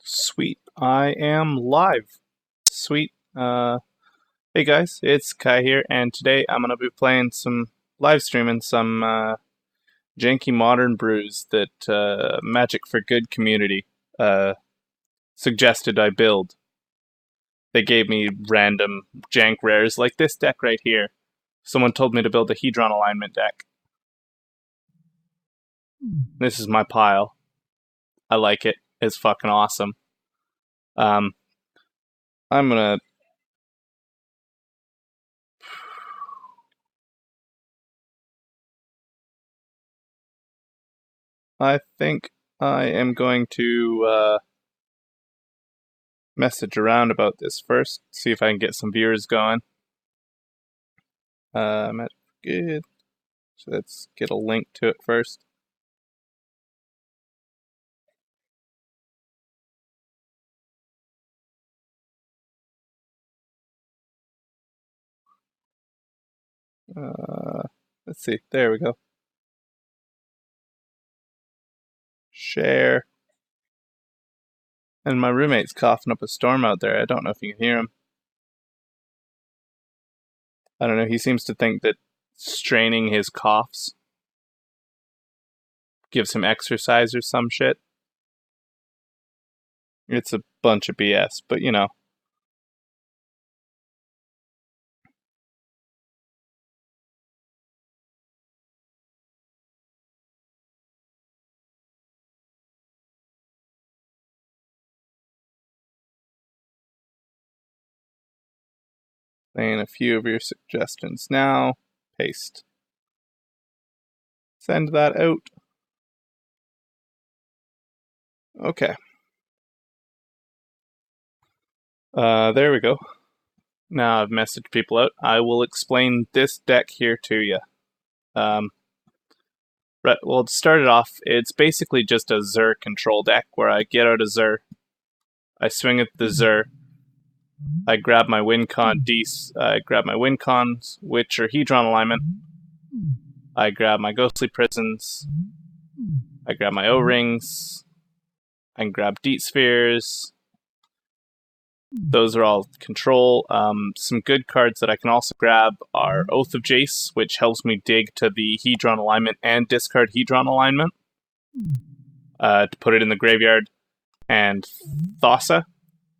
Sweet, I am live. Sweet. Hey guys, it's Kai here, and today I'm gonna be playing live streaming some janky modern brews that Magic for Good community suggested I build. They gave me random jank rares like this deck right here. Someone told me to build a Hedron alignment deck. This is my pile. I like it. It's fucking awesome. I'm gonna I think I am going to message around about this first, see if I can get some viewers going. Good. So let's get a link to it first. Let's see. There we go. Share. And my roommate's coughing up a storm out there. I don't know if you can hear him. I don't know. He seems to think that straining his coughs gives him exercise or some shit. It's a bunch of BS, but you know. Playing a few of your suggestions now. Paste. Send that out. Okay. There we go. Now I've messaged people out. I will explain this deck here to you. Well, to start it off, it's basically just a Zur control deck where I get out a Zur, I swing at the Zur, I grab my I grab my Wincons, which are Hedron alignment, I grab my Ghostly Prisons, I grab my O-Rings, I can grab Deet Spheres. Those are all control. Some good cards that I can also grab are Oath of Jace, which helps me dig to the Hedron alignment and discard Hedron alignment to put it in the graveyard. And Thassa,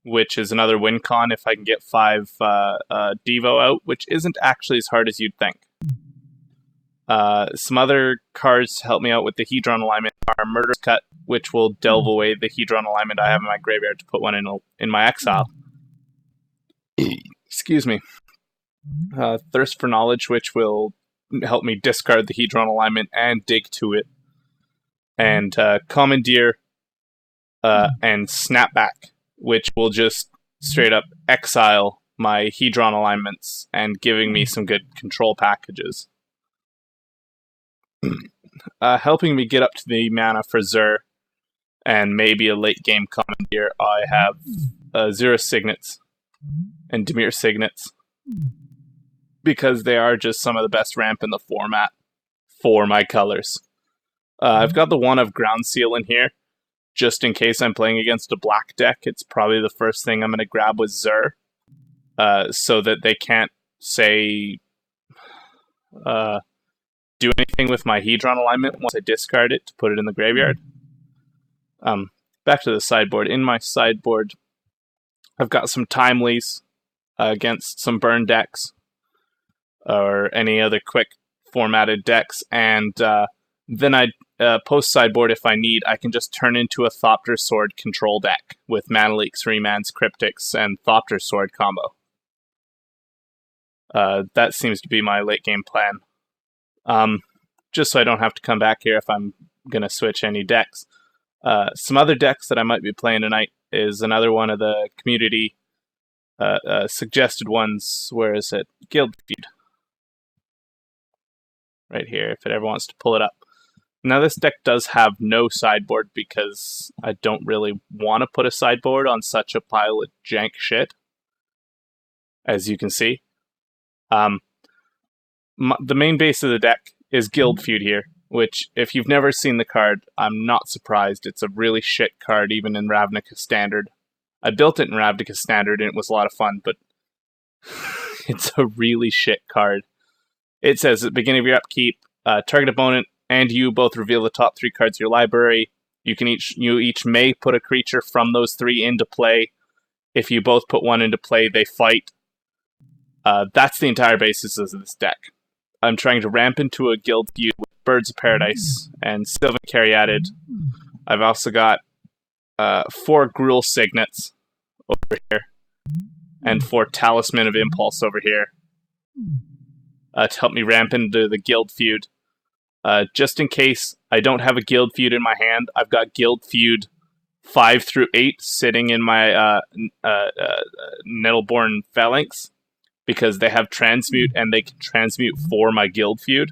which is another win con if I can get 5 Devo out, which isn't actually as hard as you'd think. Some other cards to help me out with the Hedron alignment are Murder's Cut, which will delve away the Hedron alignment I have in my graveyard to put one in my exile. Excuse me. Thirst for Knowledge, which will help me discard the Hedron alignment and dig to it. And Commandeer and Snapback, which will just straight up exile my Hedron alignments and giving me some good control packages. Helping me get up to the mana for Zur and maybe a late game Commandeer, I have Zero Signets and Dimir Signets, because they are just some of the best ramp in the format for my colors. I've got the one of Ground Seal in here, just in case I'm playing against a black deck. It's probably the first thing I'm going to grab with Zur, so that they can't say do anything with my Hedron alignment once I discard it to put it in the graveyard. Back to the sideboard. In my sideboard, I've got some Timelies against some burn decks or any other quick formatted decks, and then I post sideboard if I need. I can just turn into a Thopter Sword control deck with Mana Leaks, Remands, Cryptics, and Thopter Sword combo. That seems to be my late game plan. Just so I don't have to come back here if I'm going to switch any decks. Some other decks that I might be playing tonight is another one of the community suggested ones. Where is it? Guild Feud. Right here, if it ever wants to pull it up. Now this deck does have no sideboard because I don't really want to put a sideboard on such a pile of jank shit, as you can see. The main base of the deck is Guild Feud here. which, if you've never seen the card, I'm not surprised. It's a really shit card, even in Ravnica Standard. I built it in Ravnica Standard, and it was a lot of fun, but it's a really shit card. It says at the beginning of your upkeep, target opponent and you both reveal the top 3 cards of your library. You each may put a creature from those 3 into play. If you both put one into play, they fight. That's the entire basis of this deck. I'm trying to ramp into a guild feud with Birds of Paradise and Sylvan Caryatid. I've also got 4 Gruul Signets over here and 4 Talisman of Impulse over here to help me ramp into the guild feud. Just in case I don't have a guild feud in my hand, I've got guild feud 5 through 8 sitting in my Nettleborn Phalanx, because they have transmute and they can transmute for my guild feud.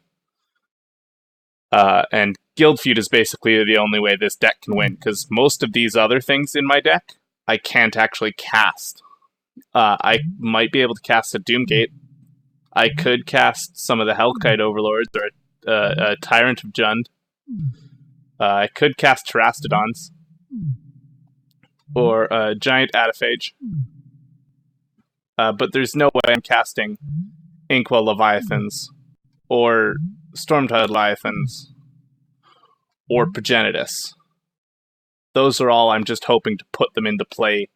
And guild feud is basically the only way this deck can win, because most of these other things in my deck I can't actually cast. I might be able to cast a Doomgate. I could cast some of the Hellkite Overlords or a Tyrant of Jund. I could cast Terastodons or a Giant Ataphage. But there's no way I'm casting Inkwell Leviathans or Stormtide Leviathans or Progenitus. Those are all I'm just hoping to put them into play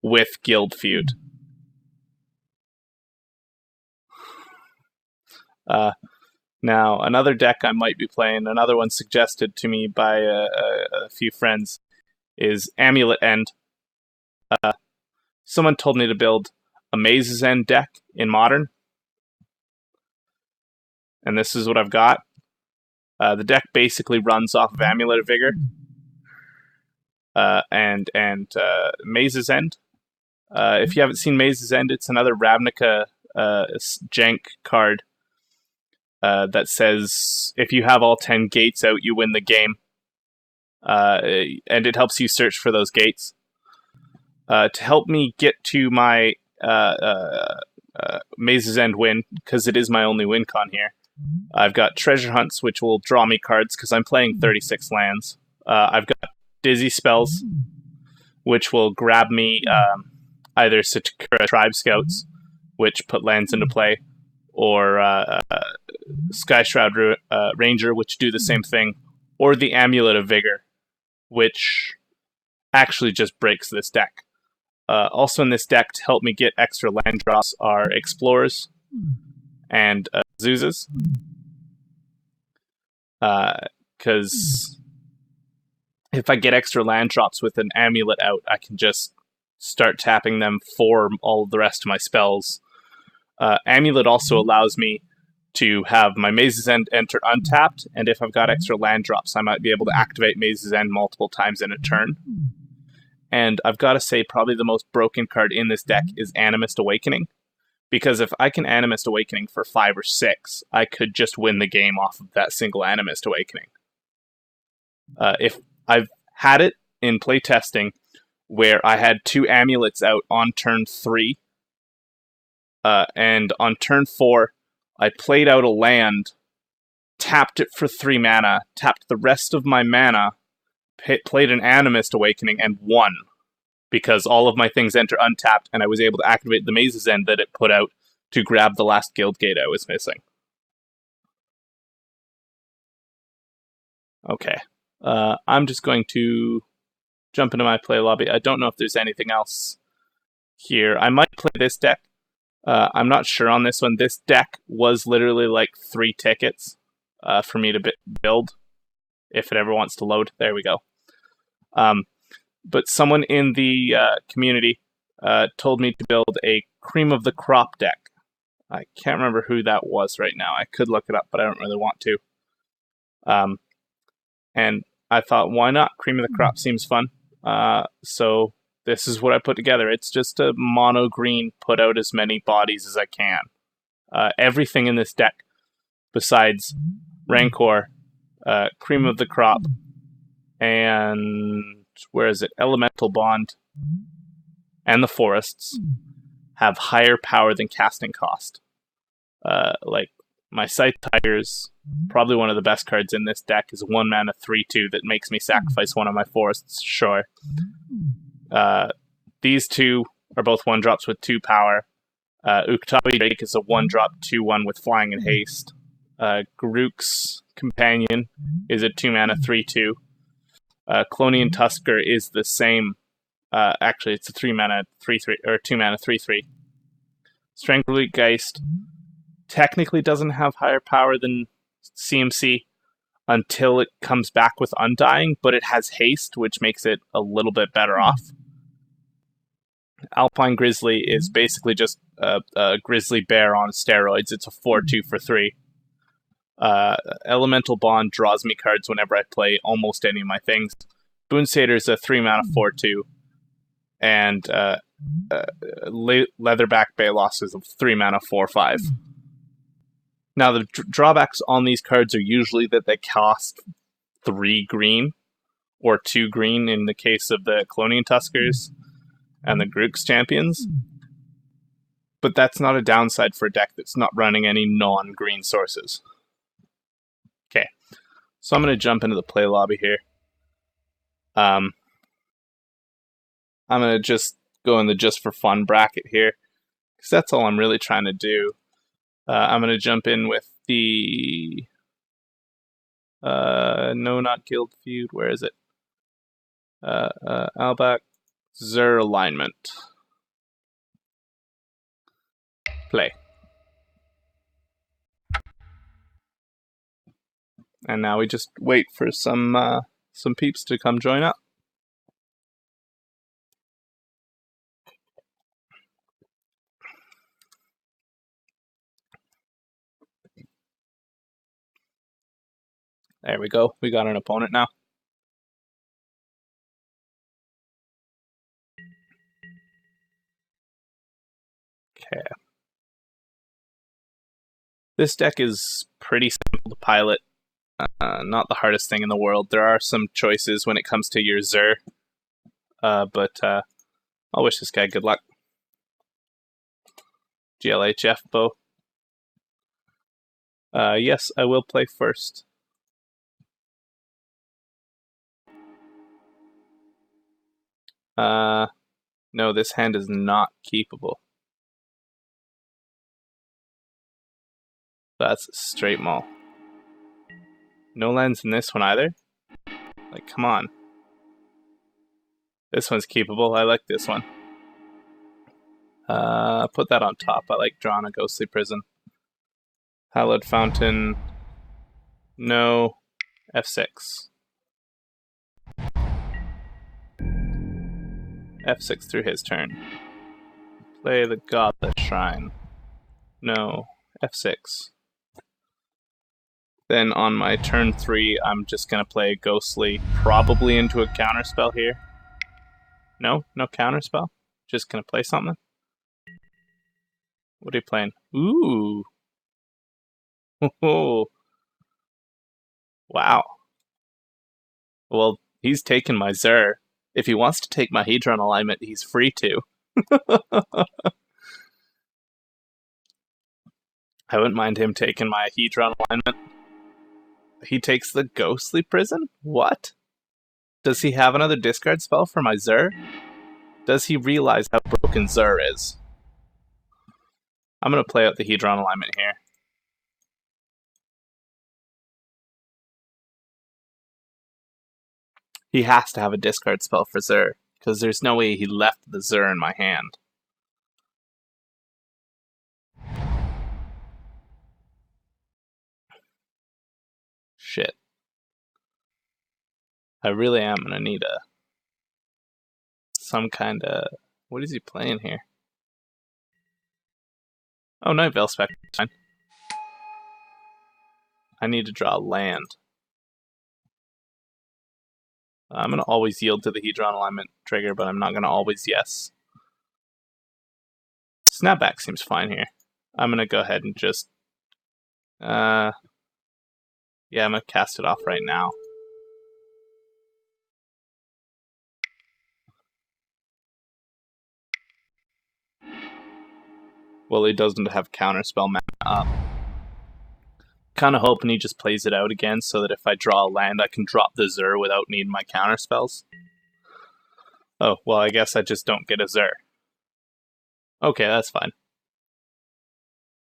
with Guild Feud. Now, another deck I might be playing, another one suggested to me by a few friends, is Amulet End. Someone told me to build a Maze's End deck in Modern, and this is what I've got. The deck basically runs off of Amulet of Vigor and Maze's End. If you haven't seen Maze's End, it's another Ravnica jank card that says if you have all 10 gates out, you win the game. And it helps you search for those gates. To help me get to my Maze's End win, because it is my only win con here, I've got Treasure Hunts, which will draw me cards, because I'm playing 36 lands. I've got Dizzy Spells, which will grab me either Satakura Tribe Scouts, which put lands into play, or Sky Shroud Ranger, which do the same thing, or the Amulet of Vigor, which actually just breaks this deck. Also in this deck, to help me get extra land drops, are Explorers and Zuzas. Because if I get extra land drops with an Amulet out, I can just start tapping them for all of the rest of my spells. Amulet also allows me to have my Maze's End enter untapped, and if I've got extra land drops, I might be able to activate Maze's End multiple times in a turn. And I've got to say, probably the most broken card in this deck is Animist Awakening, because if I can Animist Awakening for 5 or 6, I could just win the game off of that single Animist Awakening. If I've had it in playtesting where I had 2 amulets out on turn 3, and on turn 4, I played out a land, tapped it for 3 mana, tapped the rest of my mana, played an Animist Awakening, and won. Because all of my things enter untapped, and I was able to activate the Maze's End that it put out to grab the last guild gate I was missing. Okay. I'm just going to jump into my play lobby. I don't know if there's anything else here. I might play this deck. I'm not sure on this one. This deck was literally like 3 tickets for me to build, if it ever wants to load. There we go. But someone in the community told me to build a Cream of the Crop deck. I can't remember who that was right now. I could look it up, but I don't really want to. And I thought, why not? Cream of the Crop seems fun. So this is what I put together. It's just a mono green, put out as many bodies as I can. Everything in this deck, besides Rancor, Cream of the Crop, and where is it? Elemental Bond, and the Forests, have higher power than casting cost. Like My Scythe Tiger's probably one of the best cards in this deck. Is a 1 mana 3/2 that makes me sacrifice one of my forests. Sure. These two are both 1-drops with 2 power. Uktabi Drake is a 1-drop 2/1 with flying and haste. Garruk's Companion is a 2 mana 3/2. Clonian Tusker is the same. Actually, it's a 3 mana 3/3 or 2 mana 3/3. Strangleweed Geist technically doesn't have higher power than CMC until it comes back with Undying, but it has haste, which makes it a little bit better off. Alpine Grizzly is basically just a grizzly bear on steroids. It's a 4/2 for 3. Elemental Bond draws me cards whenever I play almost any of my things. Boon Satyr is a 3 mana 4/2. And Leatherback Balos is a 3 mana 4/5. Now, the drawbacks on these cards are usually that they cost 3 green, or 2 green in the case of the Clonian Tuskers and the Garruk's Champions. But that's not a downside for a deck that's not running any non-green sources. Okay, so I'm going to jump into the play lobby here. I'm going to just go in the just for fun bracket here, because that's all I'm really trying to do. I'm going to jump in with the... no, not Guild Feud. Where is it? Albac Zur Alignment. Play. And now we just wait for some peeps to come join up. There we go. We got an opponent now. Okay. This deck is pretty simple to pilot. Not the hardest thing in the world. There are some choices when it comes to your Zur. But I'll wish this guy good luck. GLHF Bo. Yes, I will play first. No, this hand is not keepable. That's straight maul. No lands in this one either? Like, come on. This one's keepable. I like this one. Put that on top. I like drawing a Ghostly Prison. Hallowed Fountain. No. F6. F6 through his turn. Play the Godless Shrine. No. F6. Then on my turn 3, I'm just going to play Ghostly, probably into a counterspell here. No? No counterspell? Just going to play something? What are you playing? Ooh! Oh! Wow. Well, he's taken my Zur. If he wants to take my Hedron alignment, he's free to. I wouldn't mind him taking my Hedron alignment. He takes the Ghostly Prison? What? Does he have another discard spell for my Zur? Does he realize how broken Zur is? I'm going to play out the Hedron alignment here. He has to have a discard spell for Zur, because there's no way he left the Zur in my hand. Shit. I really am going to need some kind of... What is he playing here? Oh, Night Veil Spectre. Fine. I need to draw land. I'm going to always yield to the Hedron alignment trigger, but I'm not going to always yes. Snapback seems fine here. I'm going to go ahead and just... yeah, I'm going to cast it off right now. Well, he doesn't have counterspell mana up. Kind of hoping he just plays it out again so that if I draw a land, I can drop the Zur without needing my counter spells. Oh, well, I guess I just don't get a Zur. Okay, that's fine.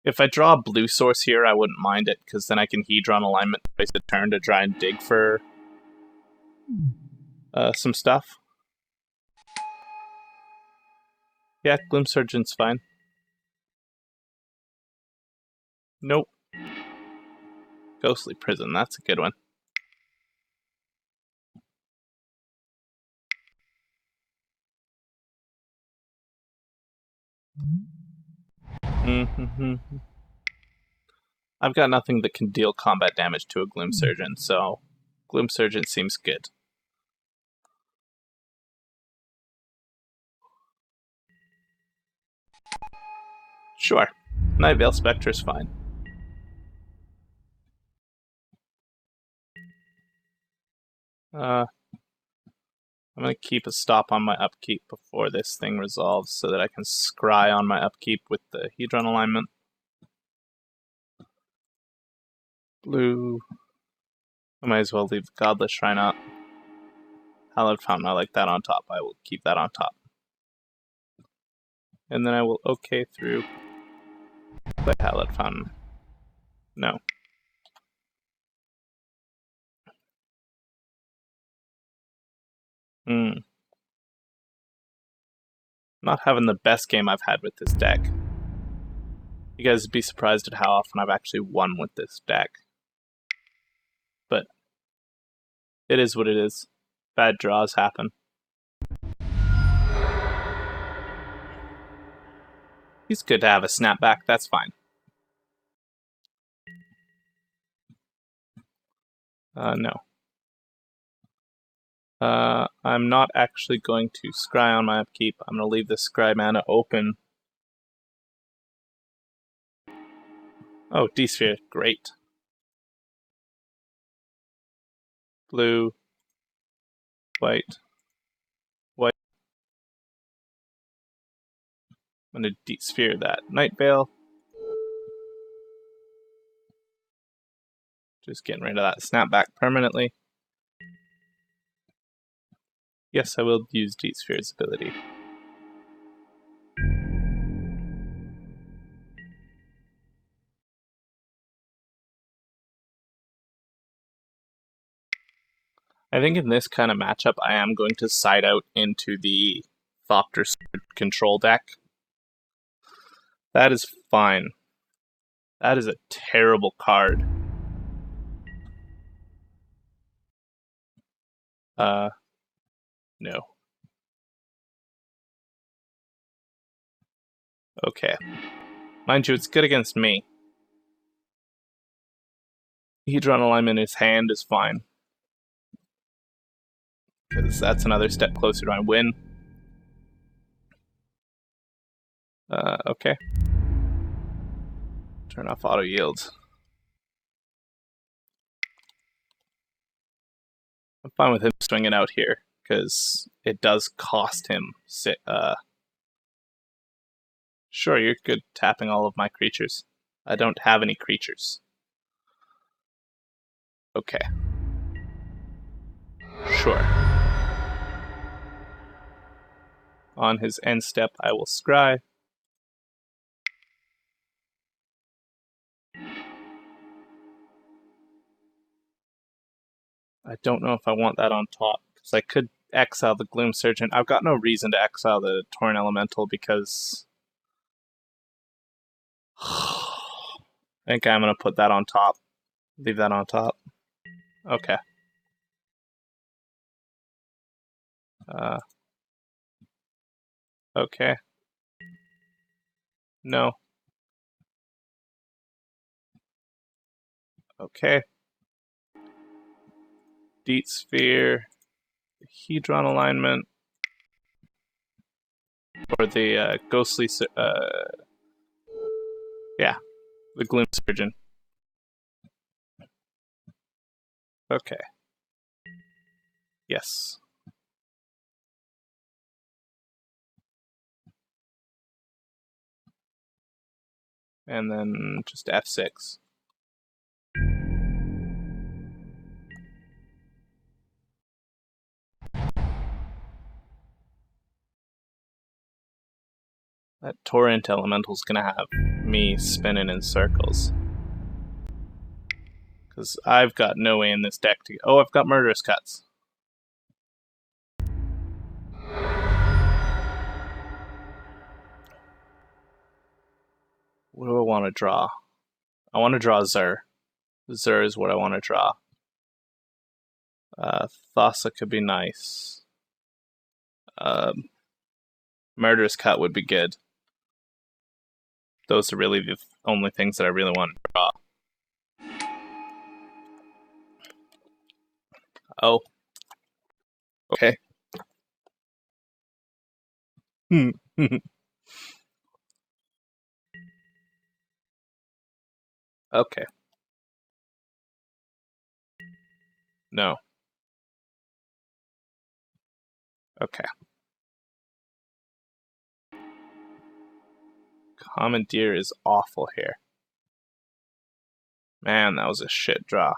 If I draw a blue source here, I wouldn't mind it, because then I can Hedron alignment twice a turn to try and dig for some stuff. Yeah, Gloom Surgeon's fine. Nope. Ghostly Prison, that's a good one. I've got nothing that can deal combat damage to a Gloom Surgeon, so Gloom Surgeon seems good. Sure. Night Veil Spectre's fine. I'm going to keep a stop on my upkeep before this thing resolves so that I can scry on my upkeep with the Hedron alignment. Blue. I might as well leave the Godless Shrine up. Hallowed Fountain, I like that on top. I will keep that on top. And then I will OK through the Hallowed Fountain. No. Not having the best game I've had with this deck. You guys would be surprised at how often I've actually won with this deck. But it is what it is. Bad draws happen. He's good to have a snapback, that's fine. No. I'm not actually going to scry on my upkeep. I'm going to leave the scry mana open. Oh, D-Sphere, great. Blue, white, white. I'm going to D-Sphere that. Night Veil. Just getting rid of that snapback permanently. Yes, I will use D-Sphere's ability. I think in this kind of matchup, I am going to side out into the Thopter control deck. That is fine. That is a terrible card. No. Okay. Mind you, it's good against me. Hedron alignment in his hand is fine. Because that's another step closer to my win. Okay. Turn off auto yields. I'm fine with him swinging out here, because it does cost him. Sure, you're good tapping all of my creatures. I don't have any creatures. Okay. Sure. On his end step, I will scry. I don't know if I want that on top, because I could exile the Gloom Surgeon. I've got no reason to exile the Torrent Elemental, because I think I'm going to put that on top. Leave that on top. Okay. Okay. No. Okay. Deet Sphere. Hedron alignment. Or the ghostly... yeah. The Gloom Surgeon. Okay. Yes. And then just F6. That Torrent Elemental's gonna have me spinning in circles. Because I've got no way in this deck to... Oh, I've got Murderous Cuts. What do I want to draw? I want to draw Zur. Zur is what I want to draw. Thassa could be nice. Murderous Cut would be good. Those are really the only things that I really want to draw. Oh. Okay. Okay. No. Okay. Commandeer is awful here. Man, that was a shit draw.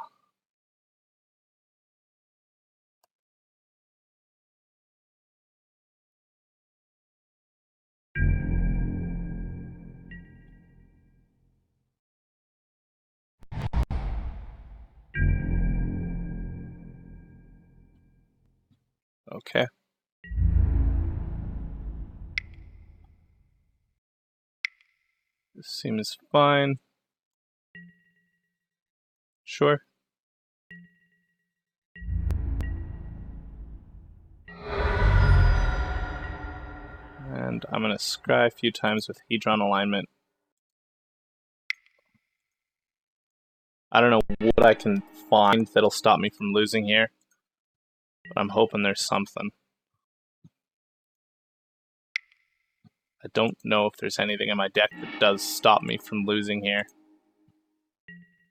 Okay. This seems fine. Sure. And I'm going to scry a few times with Hedron alignment. I don't know what I can find that'll stop me from losing here, but I'm hoping there's something. I don't know if there's anything in my deck that does stop me from losing here.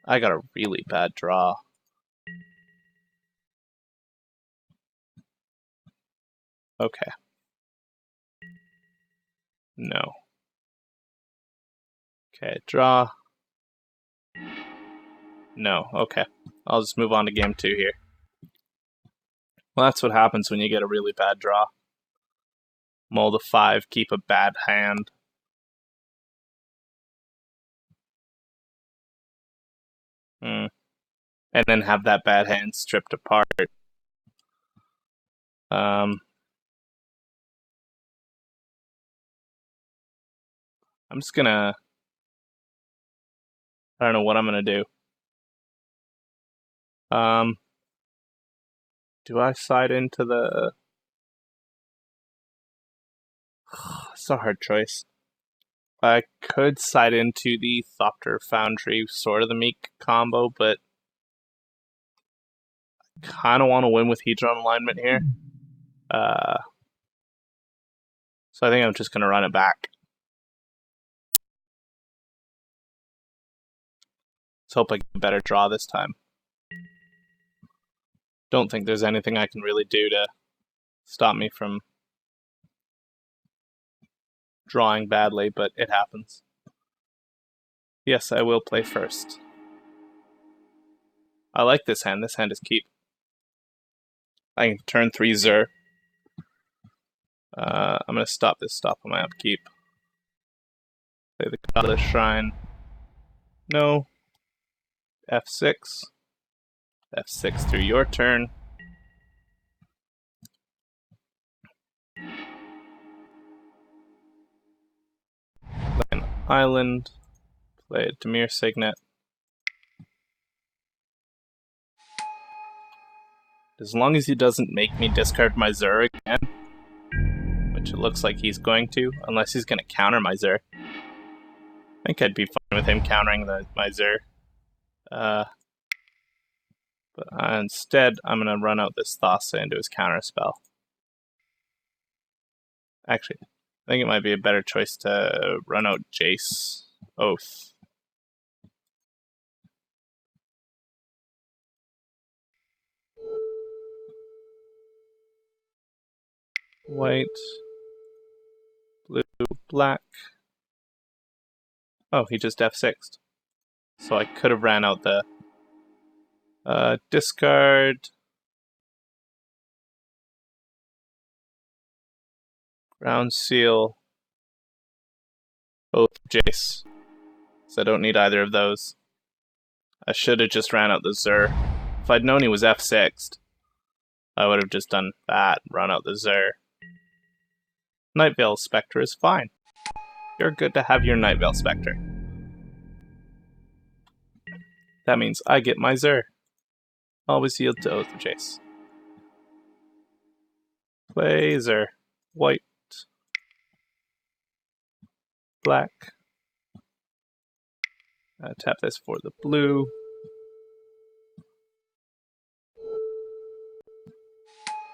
I got a really bad draw. Okay. No. Okay, draw. No, okay. I'll just move on to game 2 here. Well, that's what happens when you get a really bad draw. Mull to 5, keep a bad hand. And then have that bad hand stripped apart. I'm just gonna... I don't know what I'm gonna do. Do I side into the... It's a hard choice. I could side into the Thopter Foundry, sort of the Meek combo, but I kind of want to win with Hedron alignment here. So I think I'm just going to run it back. Let's hope I get a better draw this time. Don't think there's anything I can really do to stop me from drawing badly, but it happens. Yes, I will play first. I like this hand. This hand is keep. I can turn 3 Zur. I'm going to stop this stop on my upkeep. Play the God of the Shrine. No. F6. F6 through your turn. Play an island. Play a Dimir Signet. As long as he doesn't make me discard my Zur again, which it looks like he's going to, unless he's going to counter my Zur. I think I'd be fine with him countering my Zur. But instead, I'm going to run out this Thassa into his counter spell. Actually, I think it might be a better choice to run out Jace Oath. White, blue, black. Oh, he just F6'd. So I could have ran out the discard. Ground Seal. Both Jace. So I don't need either of those. I should have just ran out the Zur. If I'd known he was F6'd, I would have just done that, run out the Zur. Nightveil Spectre is fine. You're good to have your Nightveil Spectre. That means I get my Zur. Always yield to Oath of Jace. Play Zur. White. Black. Tap this for the blue.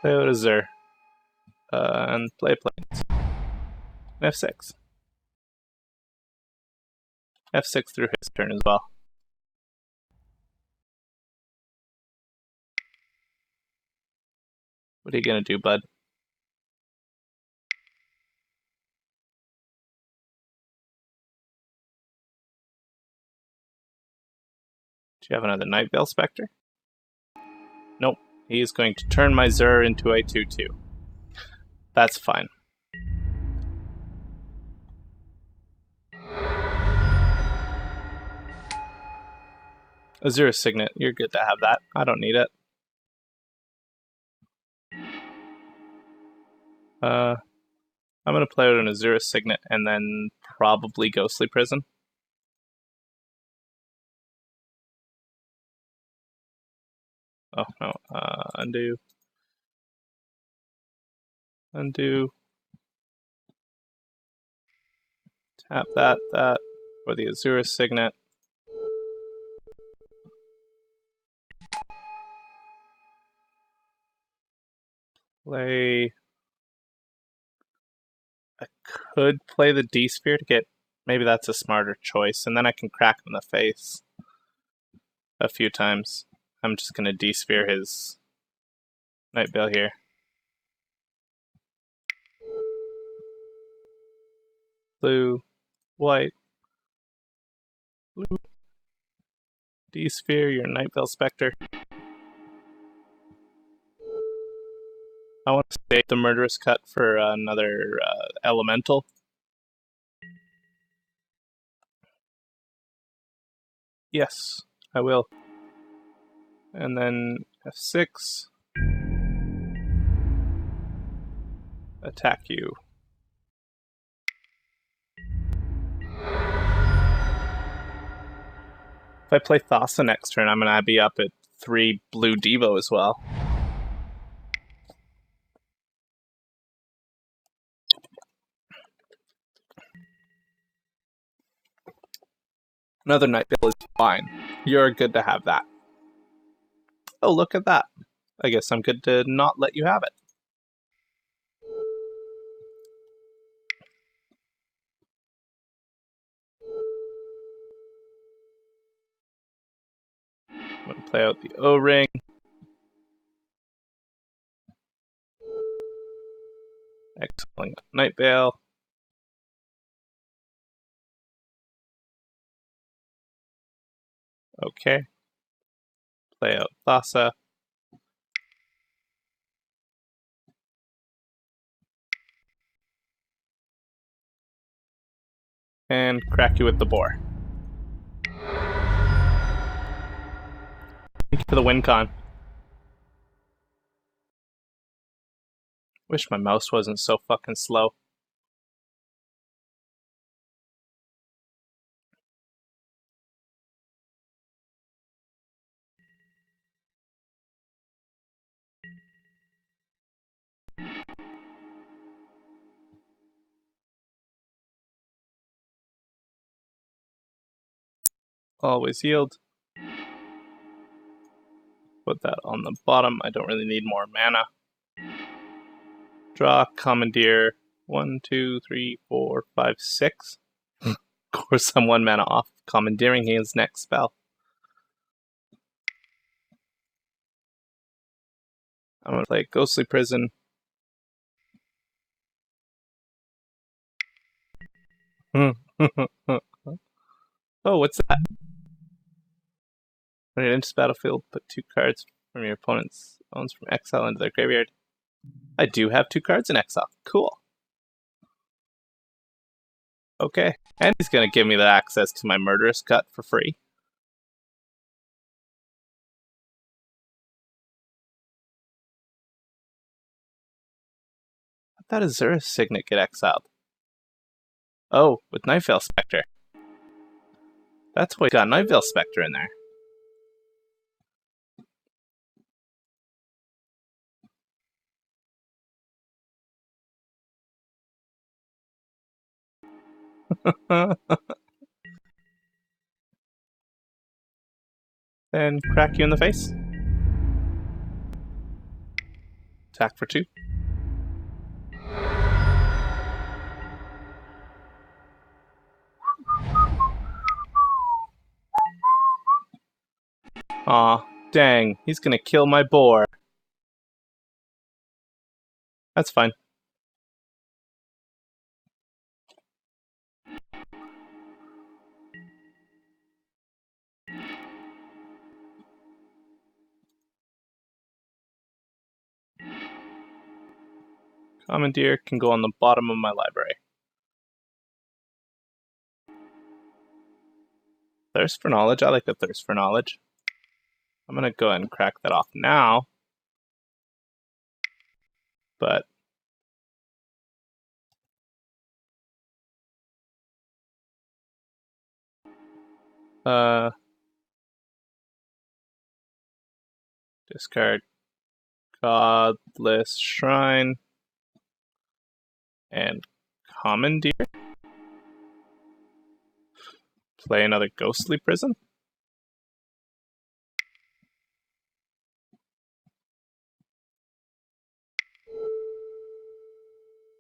Play out a Zur. And play planes. F6. F6 through his turn as well. What are you gonna do, bud? Do you have another Nightveil Spectre? Nope. He's going to turn my Zur into a 2-2. That's fine. Azura Signet, you're good to have that. I don't need it. I'm going to play out an Azura Signet and then probably Ghostly Prison. Oh, no. Undo. Undo. Tap that for the Azura Signet. Play. I could play the D-Sphere to get. Maybe that's a smarter choice, and then I can crack him in the face a few times. I'm just going to D-Sphere his Nightveil here. Blue, white, blue, D-Sphere, your Nightveil Spectre. I want to save the Murderous Cut for another Elemental. Yes, I will. And then F6. Attack you. If I play Thassa next turn, I'm going to be up at 3 blue Devo as well. Another Nightveil is fine. You're good to have that. Oh, look at that. I guess I'm good to not let you have it. I'm going to play out the O-Ring. Exiling Nightveil. Okay. Play out Thassa. And crack you with the boar. Thank you for the win con. Wish my mouse wasn't so fucking slow. Always yield. Put that on the bottom. I don't really need more mana. Draw, commandeer. 1, 2, 3, 4, 5, 6. Of course, I'm 1 mana off commandeering his next spell. I'm going to play Ghostly Prison. Oh, what's that? When it enters the battlefield, put 2 cards from your opponent's owns from exile into their graveyard. I do have 2 cards in exile. Cool. Okay. And he's gonna give me the access to my murderous cut for free. I thought Azura's signet get exiled. Oh, with Nightveil Spectre. That's why we got Nightveil Spectre in there. Then crack you in the face. Attack for 2. Aw, dang, he's gonna kill my boar. That's fine. Commandeer can go on the bottom of my library. Thirst for knowledge? I like the thirst for knowledge. I'm gonna go ahead and crack that off now. But discard Godless Shrine and Commandeer. Play another Ghostly Prison.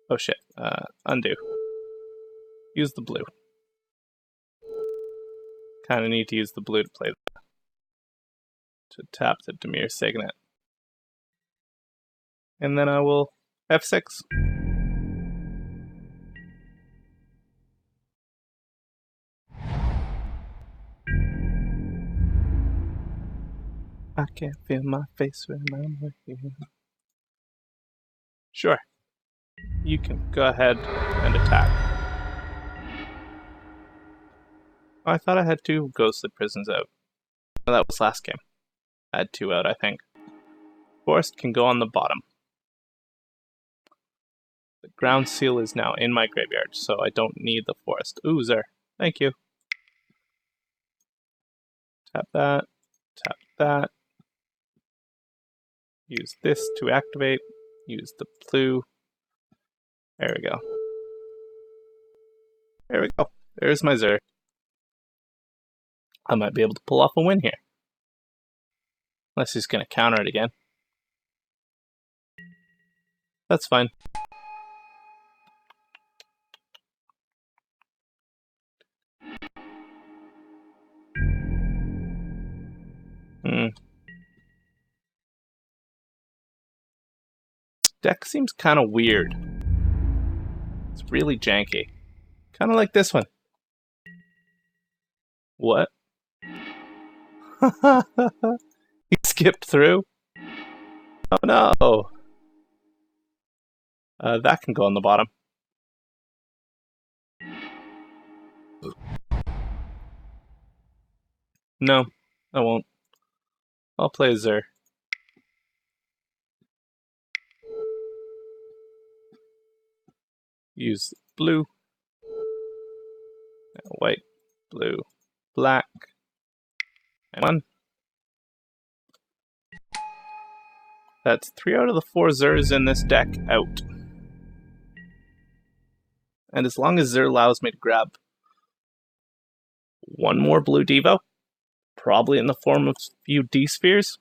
Oh shit, undo. Use the blue. Kinda need to use the blue to play that. To tap the Dimir Signet. And then I will F6. I can't feel my face when I'm with you. Sure. You can go ahead and attack. Oh, I thought I had 2 Ghostly Prisons out. Oh, that was last game. I had 2 out, I think. Forest can go on the bottom. The ground seal is now in my graveyard, so I don't need the forest. Ooh, Zer. Thank you. Tap that. Tap that. Use this to activate. Use the blue. There we go. There we go. There's my Zer. I might be able to pull off a win here. Unless he's going to counter it again. That's fine. Deck seems kind of weird. It's really janky. Kind of like this one. What? He skipped through? Oh no! That can go on the bottom. No, I won't. I'll play Zer. Use blue, white, blue, black, and 1. That's 3 out of the 4 Zers in this deck out. And as long as Zer allows me to grab 1 more blue Devo, probably in the form of a few D-spheres,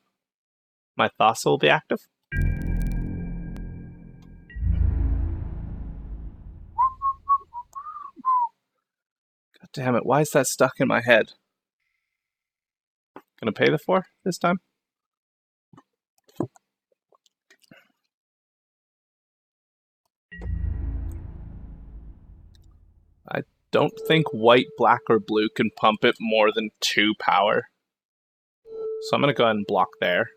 my Thassa will be active. God damn it, why is that stuck in my head? Gonna pay the 4 this time? I don't think white, black, or blue can pump it more than 2 power. So I'm gonna go ahead and block there.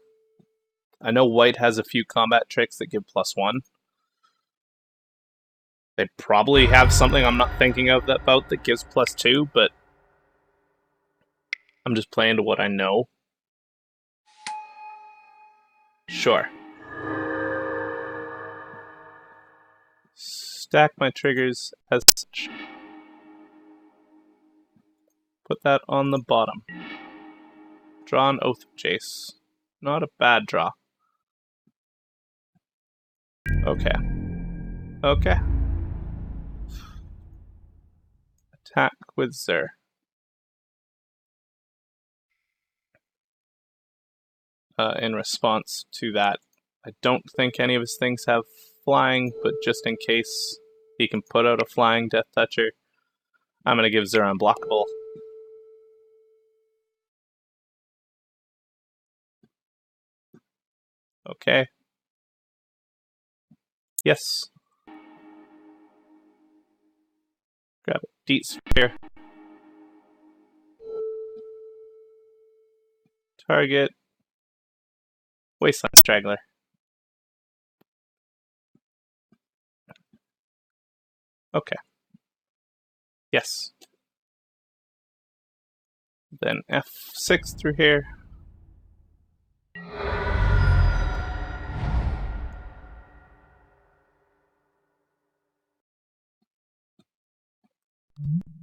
I know white has a few combat tricks that give +1. They probably have something I'm not thinking of that gives +2, but I'm just playing to what I know. Sure. Stack my triggers as such. Put that on the bottom. Draw an Oath of Jace. Not a bad draw. Okay. Okay. Attack with Zur. In response to that, I don't think any of his things have flying, but just in case he can put out a flying Death Toucher, I'm going to give Zur unblockable. Okay. Yes. Grab a Deet Sphere. Target. Wasteland Straggler. Okay. Yes. Then F6 through here.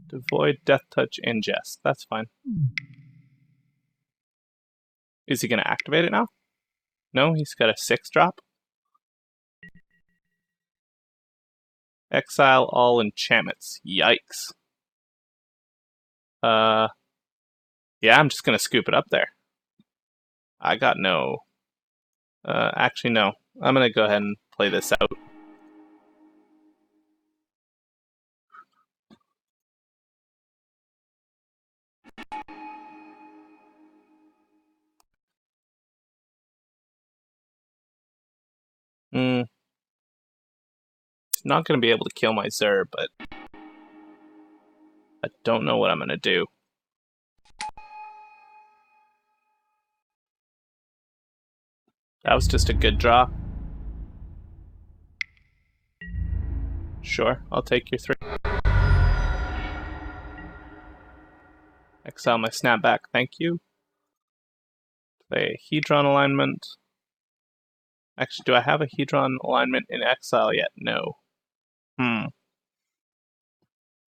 Devoid, Death Touch, Ingest. That's fine. Is he going to activate it now? No, he's got a 6-drop. Exile all enchantments. Yikes. Yeah, I'm just going to scoop it up there. I got no... actually, no. I'm going to go ahead and play this out. He's not going to be able to kill my Zur, but I don't know what I'm going to do. That was just a good draw. Sure, I'll take your 3. Exile my snapback, thank you. Play Hedron alignment. Actually, do I have a Hedron alignment in exile yet? No.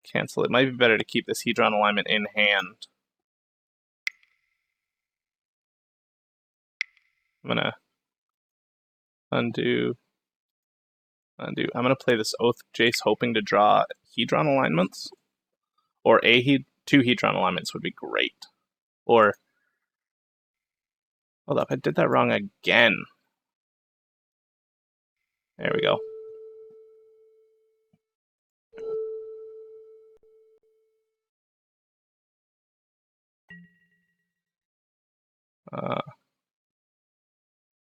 Cancel. It might be better to keep this Hedron alignment in hand. I'm gonna undo. I'm gonna play this Oath of Jace, hoping to draw Hedron alignments, or two Hedron alignments would be great. Or hold up, I did that wrong again. There we go.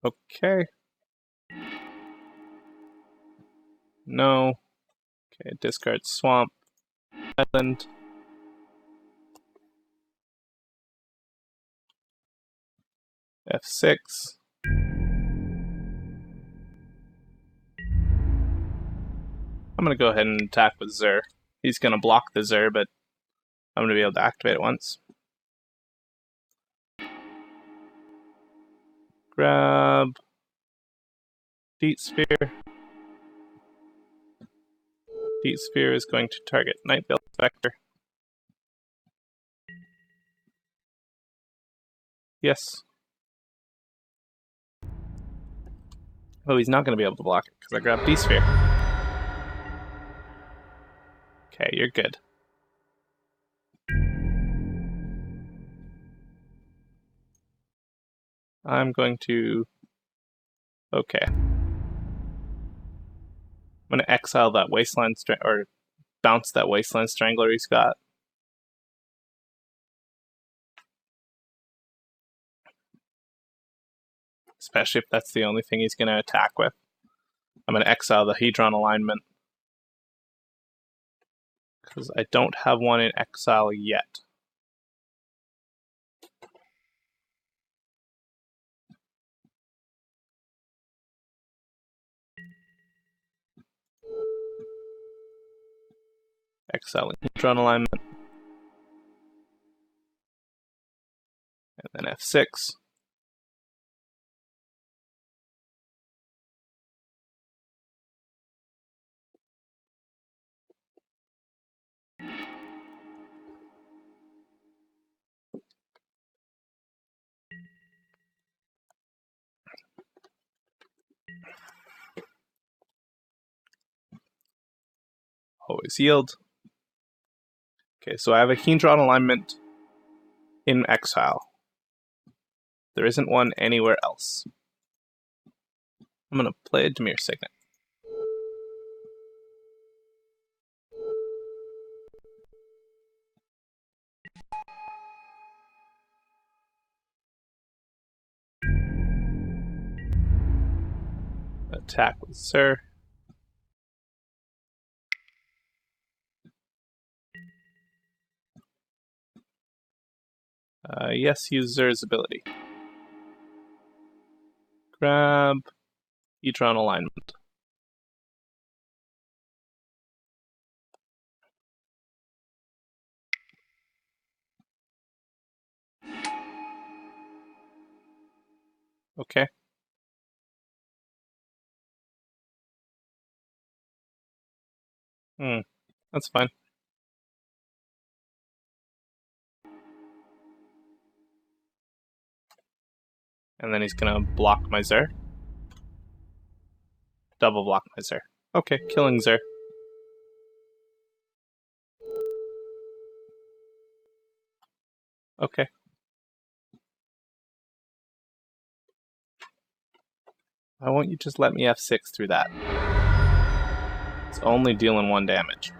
Okay. No. Okay, discard Swamp. Island. F6. I'm gonna go ahead and attack with Zur. He's gonna block the Zur, but I'm gonna be able to activate it once. Grab Deet Sphere. Deet Sphere is going to target Nightveil Spectre. Yes. Oh, he's not going to be able to block it because I grabbed Deet Sphere. Okay, you're good. I'm going to... Okay. I'm going to exile that Wasteland or bounce that Wasteland Strangler he's got. Especially if that's the only thing he's going to attack with. I'm going to exile the Hedron alignment. Because I don't have one in exile yet. exiling Hedron alignment, and then F6. Always yield. Okay, so I have a Hedron alignment in exile. There isn't one anywhere else. I'm going to play a Dimir Signet. Attack with Sir. Yes, use Zer's ability. Grab Hedron alignment. Okay. That's fine. And then he's gonna block my Zer. Double block my Zer. Okay, killing Zer. Okay. Why won't you just let me F6 through that? It's only dealing 1 damage.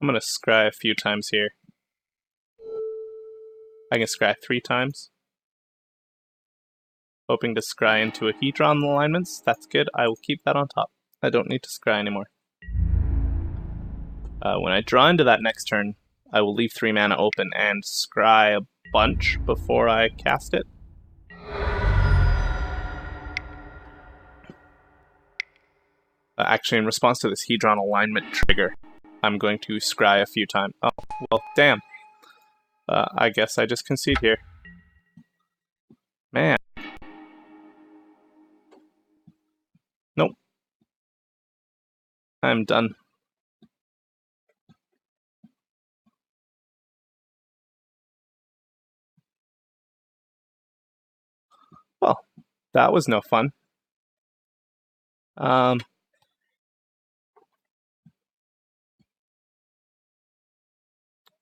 I'm gonna scry a few times here. I can scry 3 times. Hoping to scry into a Hedron alignments. That's good. I will keep that on top. I don't need to scry anymore. When I draw into that next turn, I will leave 3 mana open and scry a bunch before I cast it. Actually, in response to this Hedron alignment trigger, I'm going to scry a few times. Oh, well, damn. I guess I just concede here. Man. Nope. I'm done. Well, that was no fun.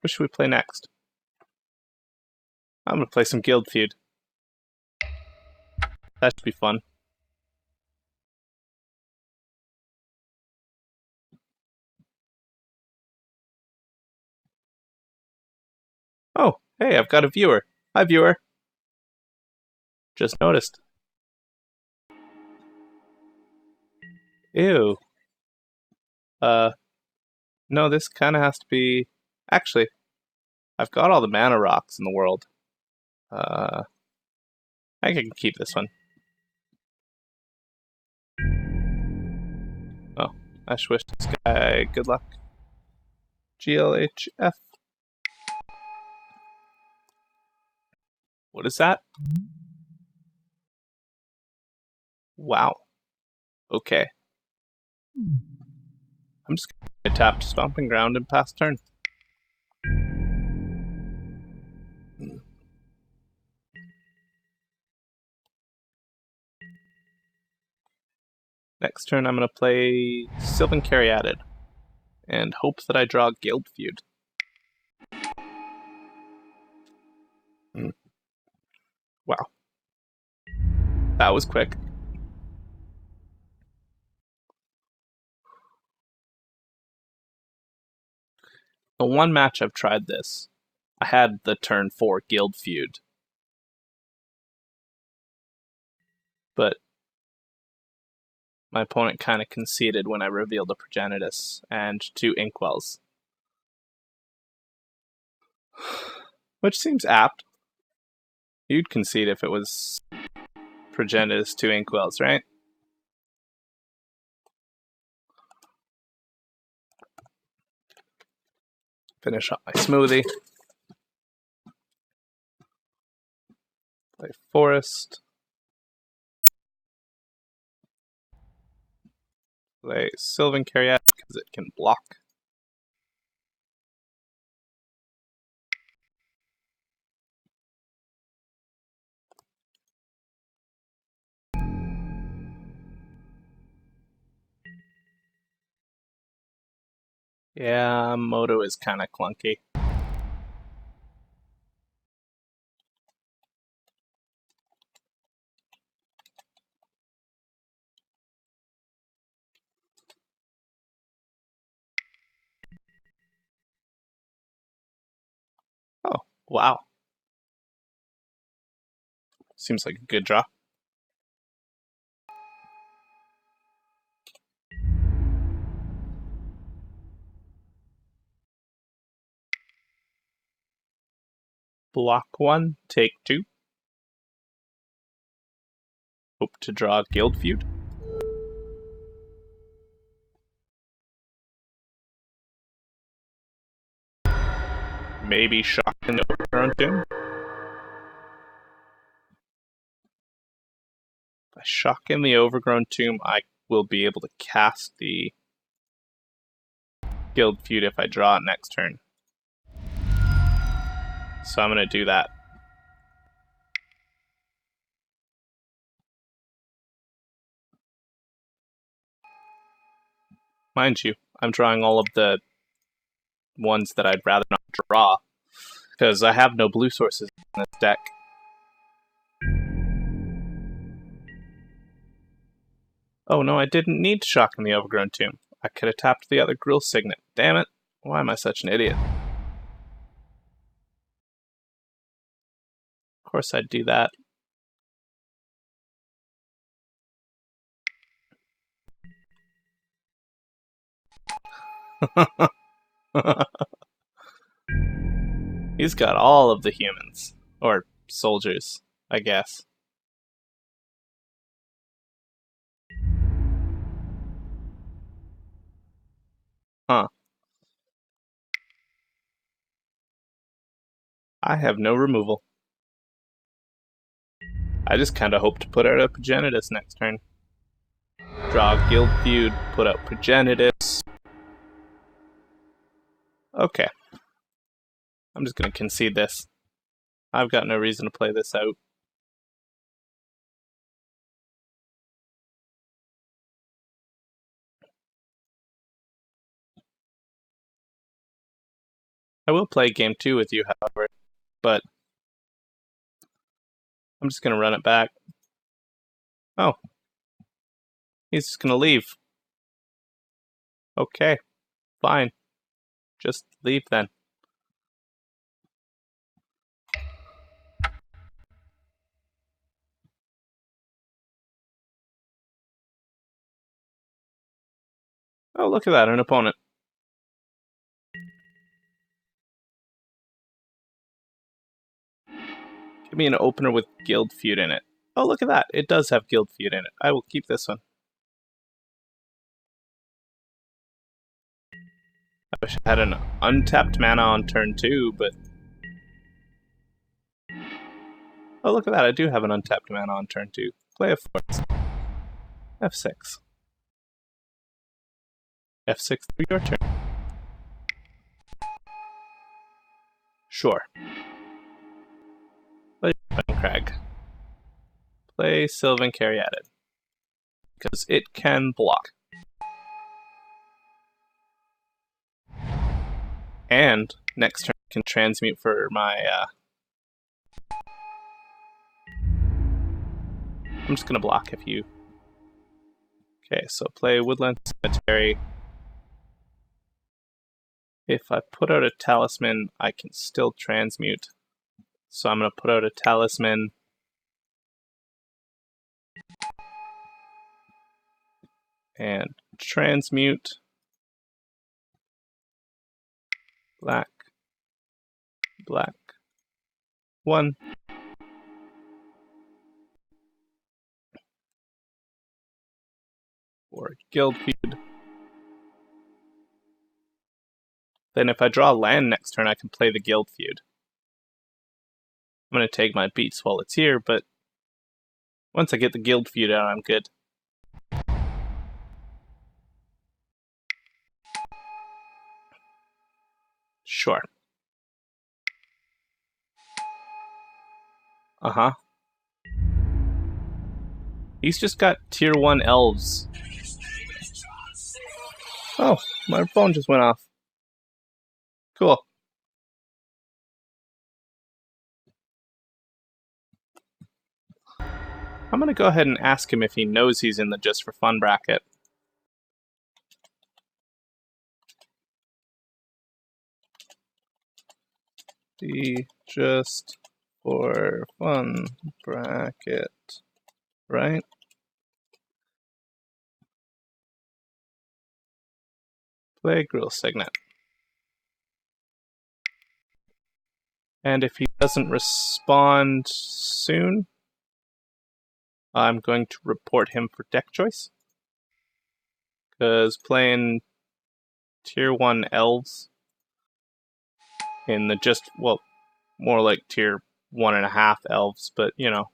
What should we play next? I'm gonna play some Guild Feud. That should be fun. Oh, hey, I've got a viewer. Hi, viewer. Just noticed. Ew. No, this kind of has to be... Actually, I've got all the mana rocks in the world. I think I can keep this one. Oh, I should wish this guy good luck. GLHF. What is that? Wow. Okay. I'm just gonna tap Stomping Ground and pass turn. Next turn I'm gonna play Sylvan Caryatid and hope that I draw Guild Feud. Wow. That was quick. The one match I've tried this, I had the turn 4 Guild Feud. But my opponent kind of conceded when I revealed a Progenitus and 2 Inkwells. Which seems apt. You'd concede if it was Progenitus 2 inkwells, right? Finish up my smoothie. Play Forest. Play Sylvan Caryat because it can block. Yeah, Moto is kind of clunky. Oh, wow. Seems like a good draw. Block 1, take 2. Hope to draw Guild Feud. Maybe Shock in the Overgrown Tomb. If I Shock in the Overgrown Tomb, I will be able to cast the Guild Feud if I draw it next turn. So I'm going to do that. Mind you, I'm drawing all of the ones that I'd rather not draw, because I have no blue sources in this deck. Oh no, I didn't need Shock in the Overgrown Tomb. I could have tapped the other Grill Signet. Damn it. Why am I such an idiot? Of course I'd do that. He's got all of the humans. Or soldiers, I guess. Huh. I have no removal. I just kind of hope to put out a Progenitus next turn. Draw Guild Feud, put out Progenitus. Okay. I'm just going to concede this. I've got no reason to play this out. I will play game 2 with you, however, but I'm just going to run it back. Oh. He's just going to leave. Okay. Fine. Just leave then. Oh, look at that, an opponent. Give me an opener with Guild Feud in it. Oh, look at that. It does have Guild Feud in it. I will keep this one. I wish I had an untapped mana on turn 2, but... Oh, look at that. I do have an untapped mana on turn 2. Play a force. F6. F6 through your turn. Sure. Play Crag. Play Sylvan Caryatid. Because it can block. And next turn can transmute for my... I'm just going to block if you... Okay, so play Woodland Cemetery. If I put out a Talisman, I can still transmute. So I'm going to put out a Talisman. And transmute. Black. Black. 1. for guild feud. Then if I draw land next turn, I can play the guild feud. I'm going to take my beats while it's here, but once I get the guild feud out, I'm good. Sure. Uh-huh. He's just got tier 1 elves. Oh, my phone just went off. Cool. I'm going to go ahead and ask him if he knows he's in the Just for Fun bracket. The Just for Fun bracket, right? Play Gruul Signet. And if he doesn't respond soon, I'm going to report him for deck choice. Because playing tier 1 elves in the just, well, more like tier 1.5 elves, but you know.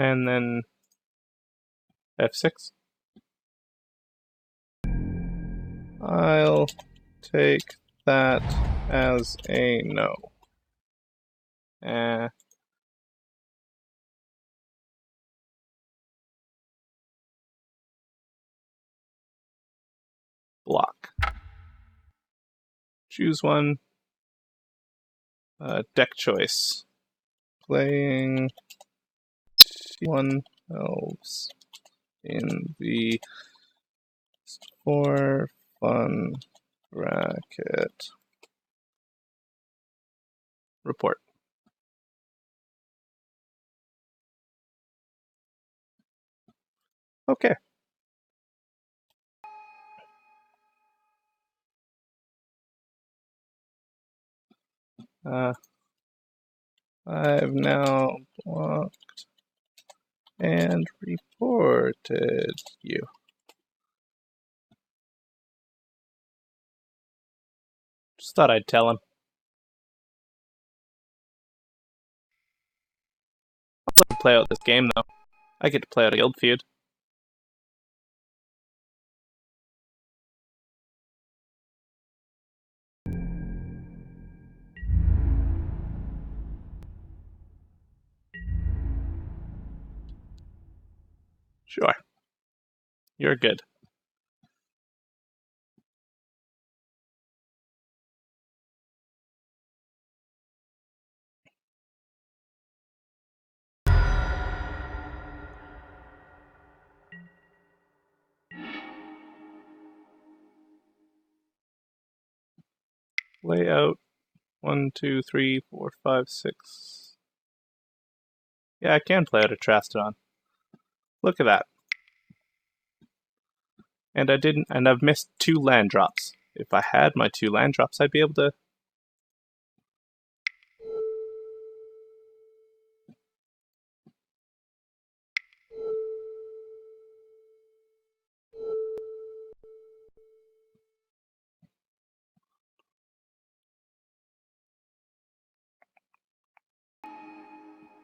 And then F6. I'll take that as a no. Block. Choose one. Deck choice. Playing T1 elves in the for fun bracket. Report. Okay. I've now blocked and reported you. Just thought I'd tell him. I'll let him play out this game, though. I get to play out a guild feud. Sure. You're good. Layout 1, 2, 3, 4, 5, 6. Yeah, I can play out a Trastodon. Look at that. And I've missed 2 land drops. If I had my 2 land drops, I'd be able to.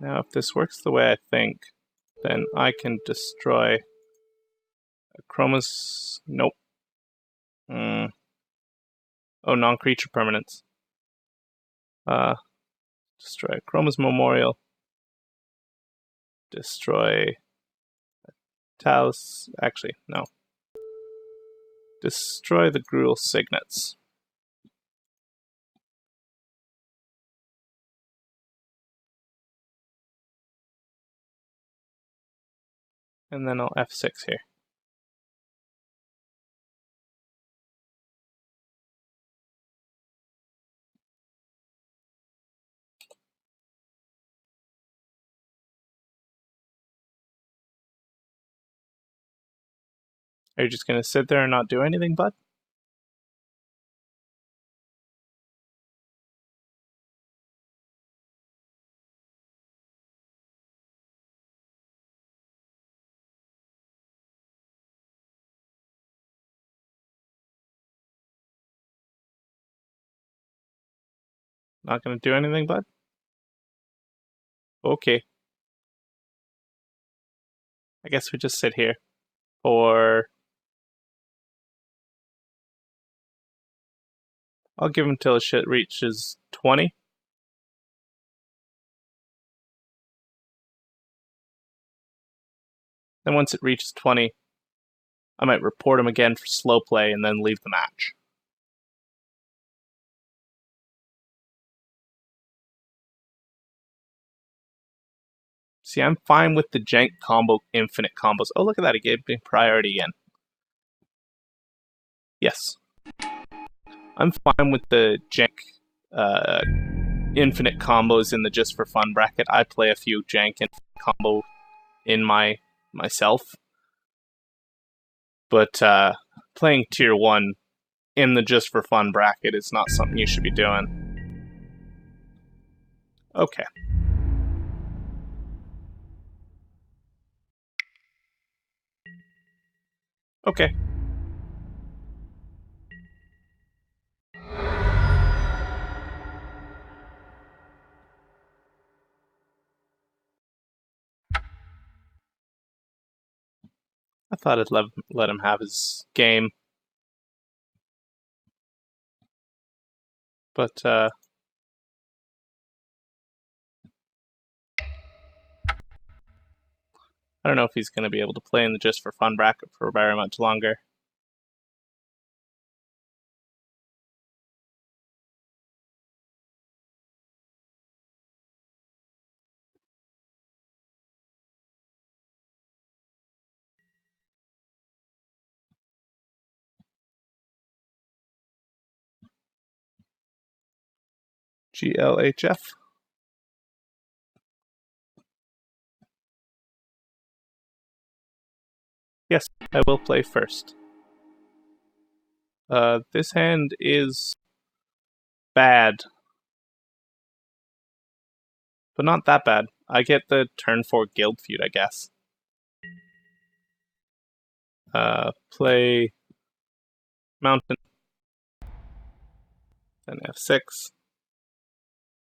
Now, if this works the way I think, then I can destroy a Chroma's. Nope. Oh, non-creature permanents. Destroy Chroma's Memorial. Destroy Talus. Actually, no. Destroy the Gruul Signets. And then I'll F6 here. Are you just gonna sit there and not do anything, bud? Not gonna do anything, bud? Okay. I guess we just sit here. Or I'll give him till his shit reaches 20. Then once it reaches 20, I might report him again for slow play and then leave the match. See, I'm fine with the jank combo infinite combos. Oh, look at that, he gave me priority again. Yes. I'm fine with the jank infinite combos in the just for fun bracket. I play a few jank infinite combo in myself. But playing tier 1 in the just for fun bracket is not something you should be doing. Okay. Okay. I thought I'd let him have his game. But I don't know if he's going to be able to play in the just for fun bracket for very much longer. GLHF. Yes, I will play first. This hand is bad. But not that bad. I get the turn 4 guild feud, I guess. Play mountain. Then F6.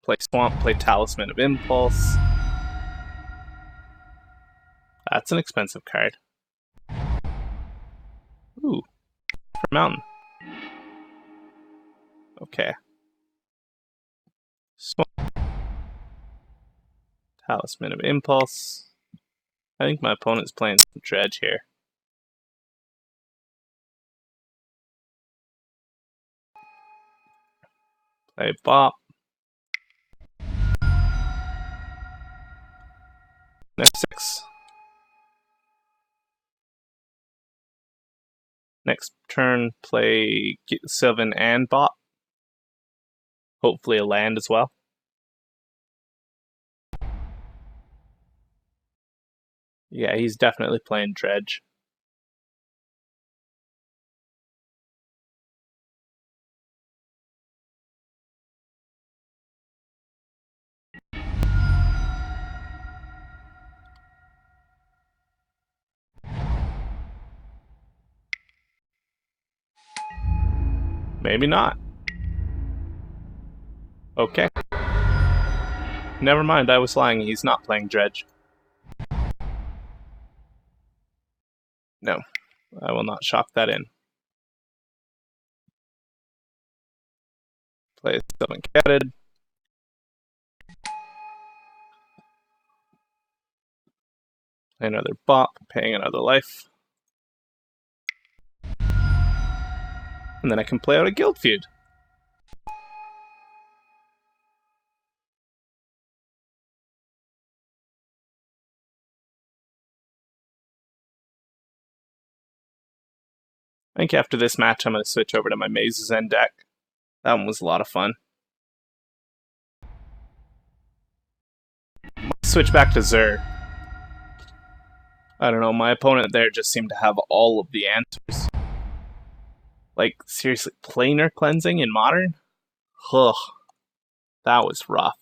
Play swamp, play talisman of impulse. That's an expensive card. Ooh, for mountain. Okay. Swamp. Talisman of impulse. I think my opponent's playing some dredge here. Play bop. F6. Next turn, play Sylvan and bop. Hopefully a land as well. Yeah, he's definitely playing dredge. Maybe not. Okay. Never mind, I was lying. He's not playing dredge. No, I will not shock that in. Play Sylvan Catted. Play another bop, paying another life. And then I can play out a guild feud. I think after this match, I'm going to switch over to my Maze's End deck. That one was a lot of fun. Switch back to Zur. I don't know, my opponent there just seemed to have all of the answers. Like, seriously, planar cleansing in Modern? Ugh, that was rough.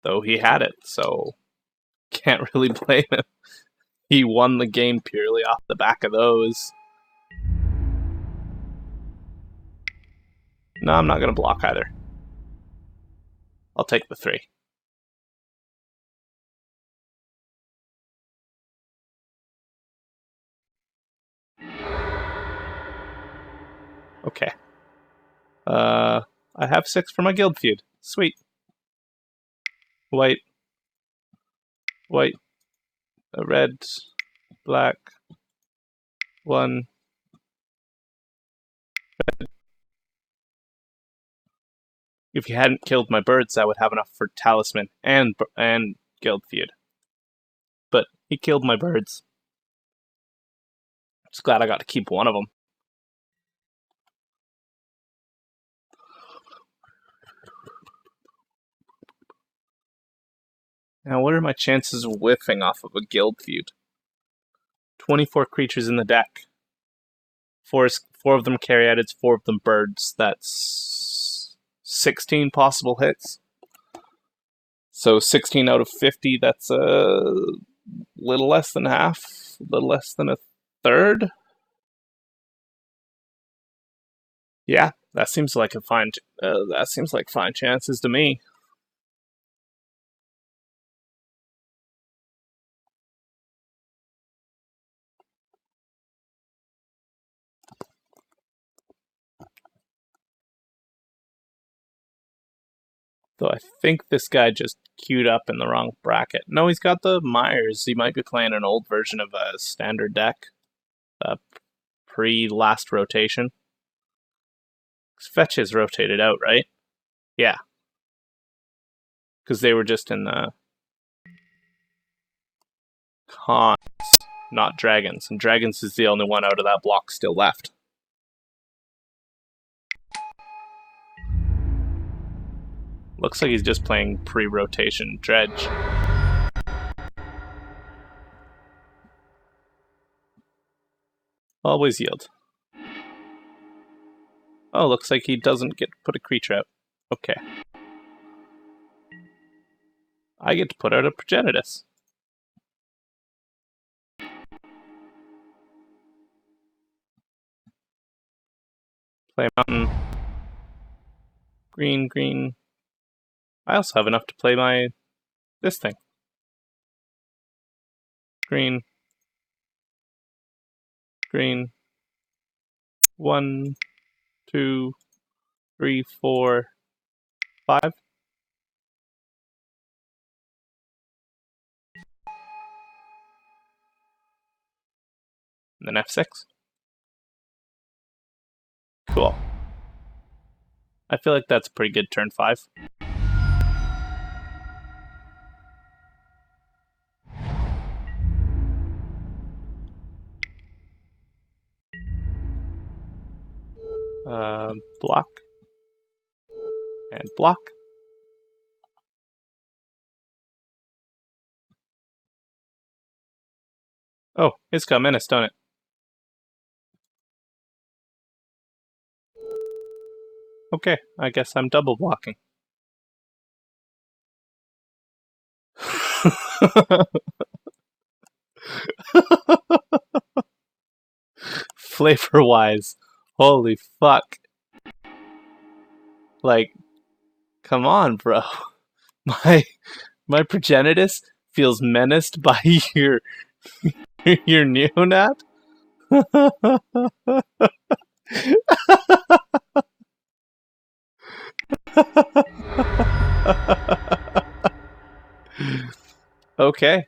Though he had it, so can't really blame him. He won the game purely off the back of those. No, I'm not going to block either. I'll take the 3. Okay. I have 6 for my guild feud. Sweet. White. White. Red. Black. 1. If he hadn't killed my birds, I would have enough for talisman and guild feud. But he killed my birds. Just glad I got to keep one of them. Now, what are my chances of whiffing off of a guild feud? 24 creatures in the deck. Four of them caryatids, 4 of them birds. That's 16 possible hits. So 16 out of 50, that's a little less than half, a little less than a third. Yeah, that seems like fine chances to me. Though I think this guy just queued up in the wrong bracket. No, he's got the Myers. He might be playing an old version of a standard deck. Pre-last rotation. Fetch is rotated out, right? Yeah. Because they were just in the cons, not dragons. And dragons is the only one out of that block still left. Looks like he's just playing pre-rotation dredge. Always yield. Oh, looks like he doesn't get to put a creature out. Okay. I get to put out a progenitus. Play a mountain. Green, green. I also have enough to play this thing. Green. Green. 1, 2, 3, 4, 5. And then F6. Cool. I feel like that's a pretty good turn 5. Block. And block. Oh, it's got menace, don't it? Okay, I guess I'm double blocking. Flavor-wise, holy fuck. Like, come on, bro. My progenitus feels menaced by your neonat? Okay.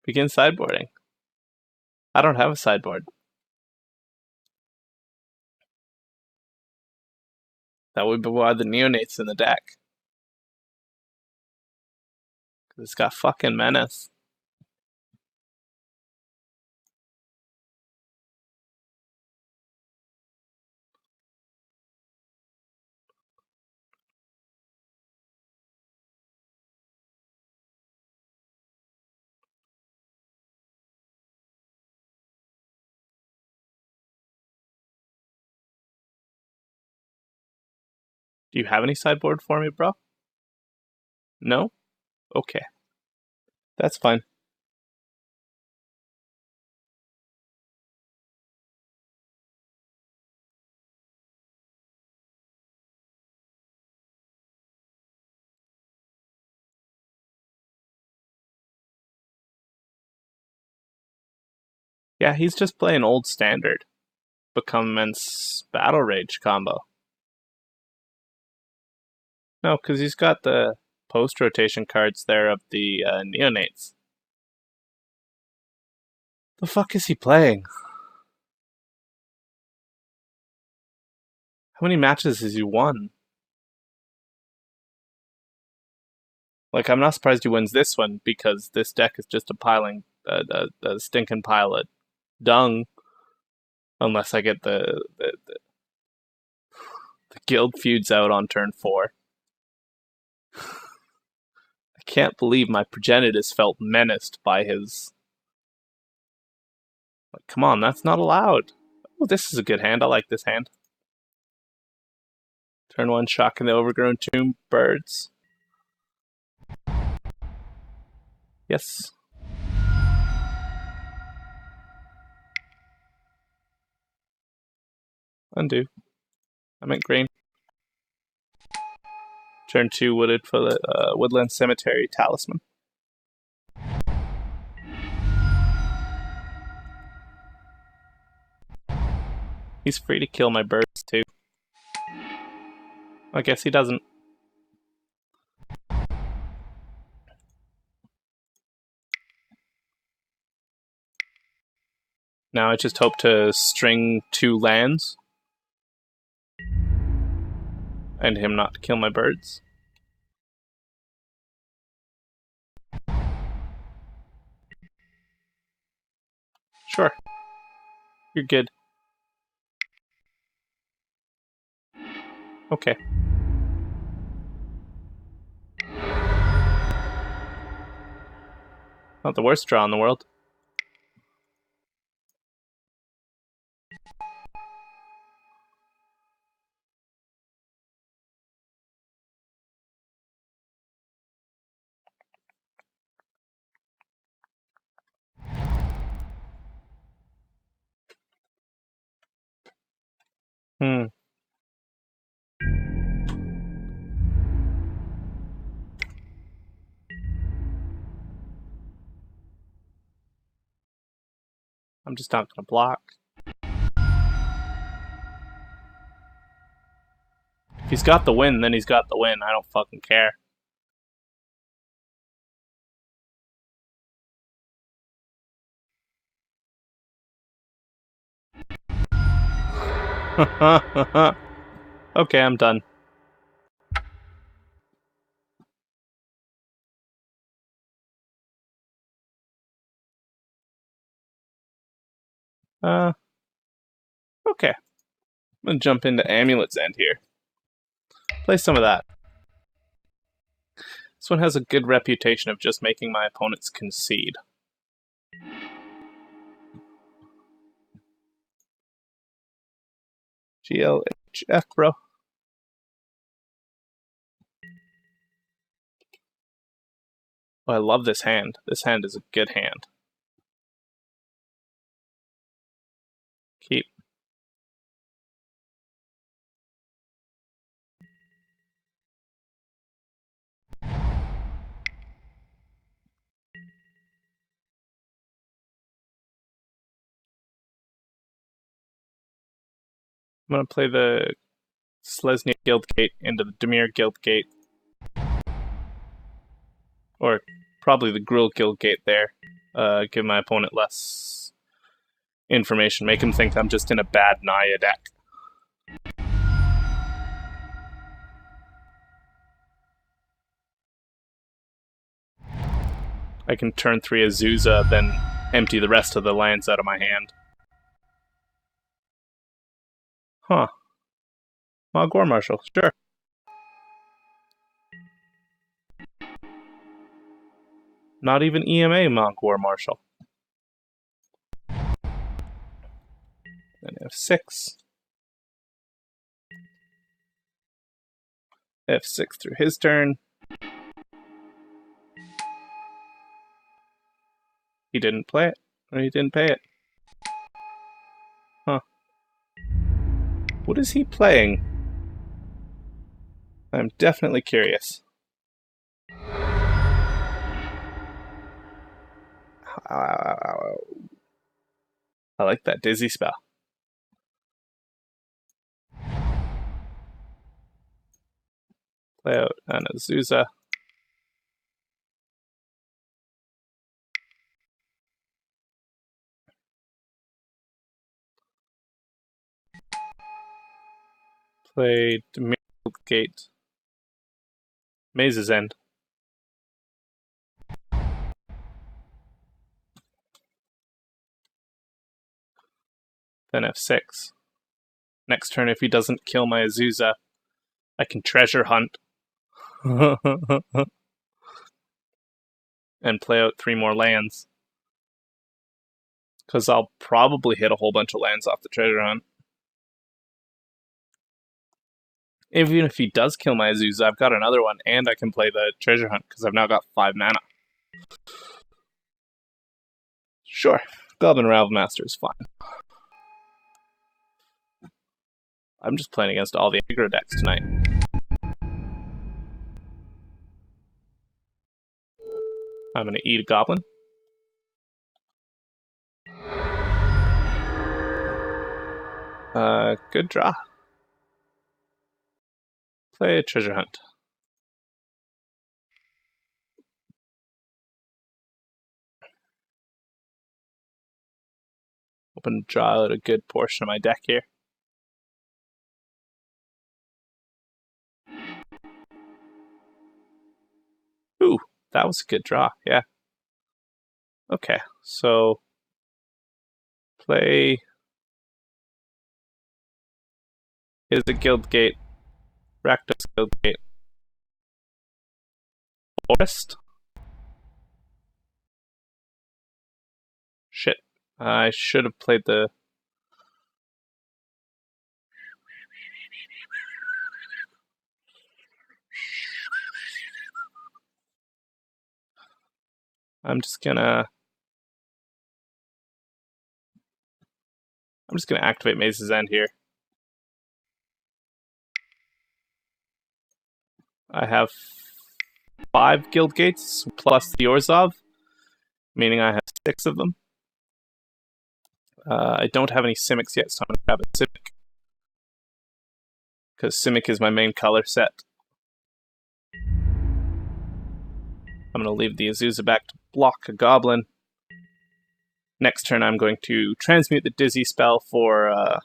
Begin sideboarding. I don't have a sideboard. That would be why the neonate's in the deck. It's got fucking menace. Do you have any sideboard for me, bro? No? Okay. That's fine. Yeah, he's just playing old standard. Become immense battle rage combo. No, because he's got the post rotation cards there of the neonates. The fuck is he playing? How many matches has he won? Like, I'm not surprised he wins this one because this deck is just a stinking pile of dung. Unless I get the guild feuds out on turn 4. I can't believe my progenitus felt menaced by his. Like, come on, that's not allowed. Oh, this is a good hand. I like this hand. Turn 1, shocking the overgrown tomb birds. Yes. Undo. I meant green. Turn 2, wooded for the woodland cemetery talisman. He's free to kill my birds too. I guess he doesn't. Now I just hope to string 2 lands and him not kill my birds. Sure. You're good. Okay. Not the worst draw in the world. Hmm. I'm just not gonna block. If he's got the win, then he's got the win. I don't fucking care. Okay, I'm done. Okay. I'm gonna jump into Amulet's End here. Play some of that. This one has a good reputation of just making my opponents concede. GLHF, bro. Oh, I love this hand. This hand is a good hand. Keep. I'm gonna play the Selesnya Guildgate into the Dimir Guildgate. Or probably the Gruul Guildgate there. Give my opponent less information. Make him think I'm just in a bad Naya deck. I can turn 3 Azusa, then empty the rest of the lands out of my hand. Huh. Mog War Marshal, sure. Not even EMA Mog War Marshal. Then F6. F6 through his turn. He didn't play it, or he didn't pay it. Huh. What is he playing? I'm definitely curious. I like that dizzy spell. Play out an Azusa. Play Demir Gate. Maze's End. Then F6. Next turn, if he doesn't kill my Azusa, I can treasure hunt. And play out 3 more lands. Because I'll probably hit a whole bunch of lands off the treasure hunt. Even if he does kill my Azusa, I've got another one, and I can play the treasure hunt, because I've now got 5 mana. Sure, Goblin Ravelmaster is fine. I'm just playing against all the aggro decks tonight. I'm going to eat a Goblin. Good draw. Play a treasure hunt. Hoping to draw out a good portion of my deck here. Ooh, that was a good draw, yeah. Okay, so play. Here's the Guildgate. Rakdos Guildgate. Forest. Shit. I should have played the. I'm just gonna activate Maze's End here. I have 5 guild gates plus the Orzhov, meaning I have 6 of them. I don't have any Simics yet, so I'm gonna grab a Simic. Because Simic is my main color set. I'm gonna leave the Azusa back to block a Goblin. Next turn I'm going to transmute the Dizzy spell for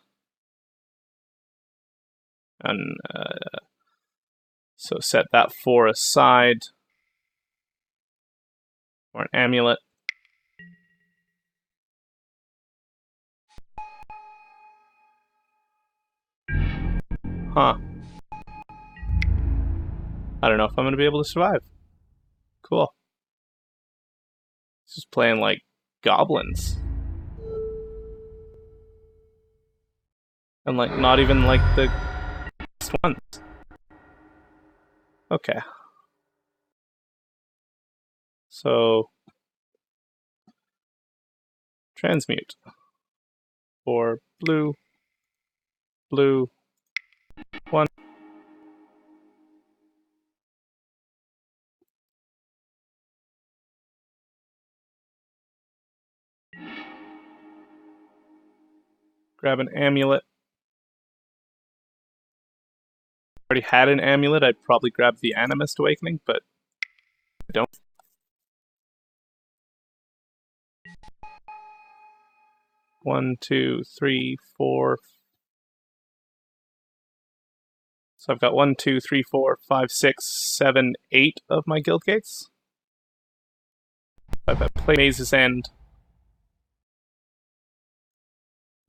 so set that 4 aside for an amulet. Huh. I don't know if I'm going to be able to survive. Cool. Just playing like goblins. And like not even like the best ones. Okay. So transmute. For blue, 1. Grab an amulet. Already had an amulet, I'd probably grab the Animist Awakening, but I don't. One, two, three, four. So I've got 1, 2, 3, 4, 5, 6, 7, 8 of my guild gates. I've got play Maze's End.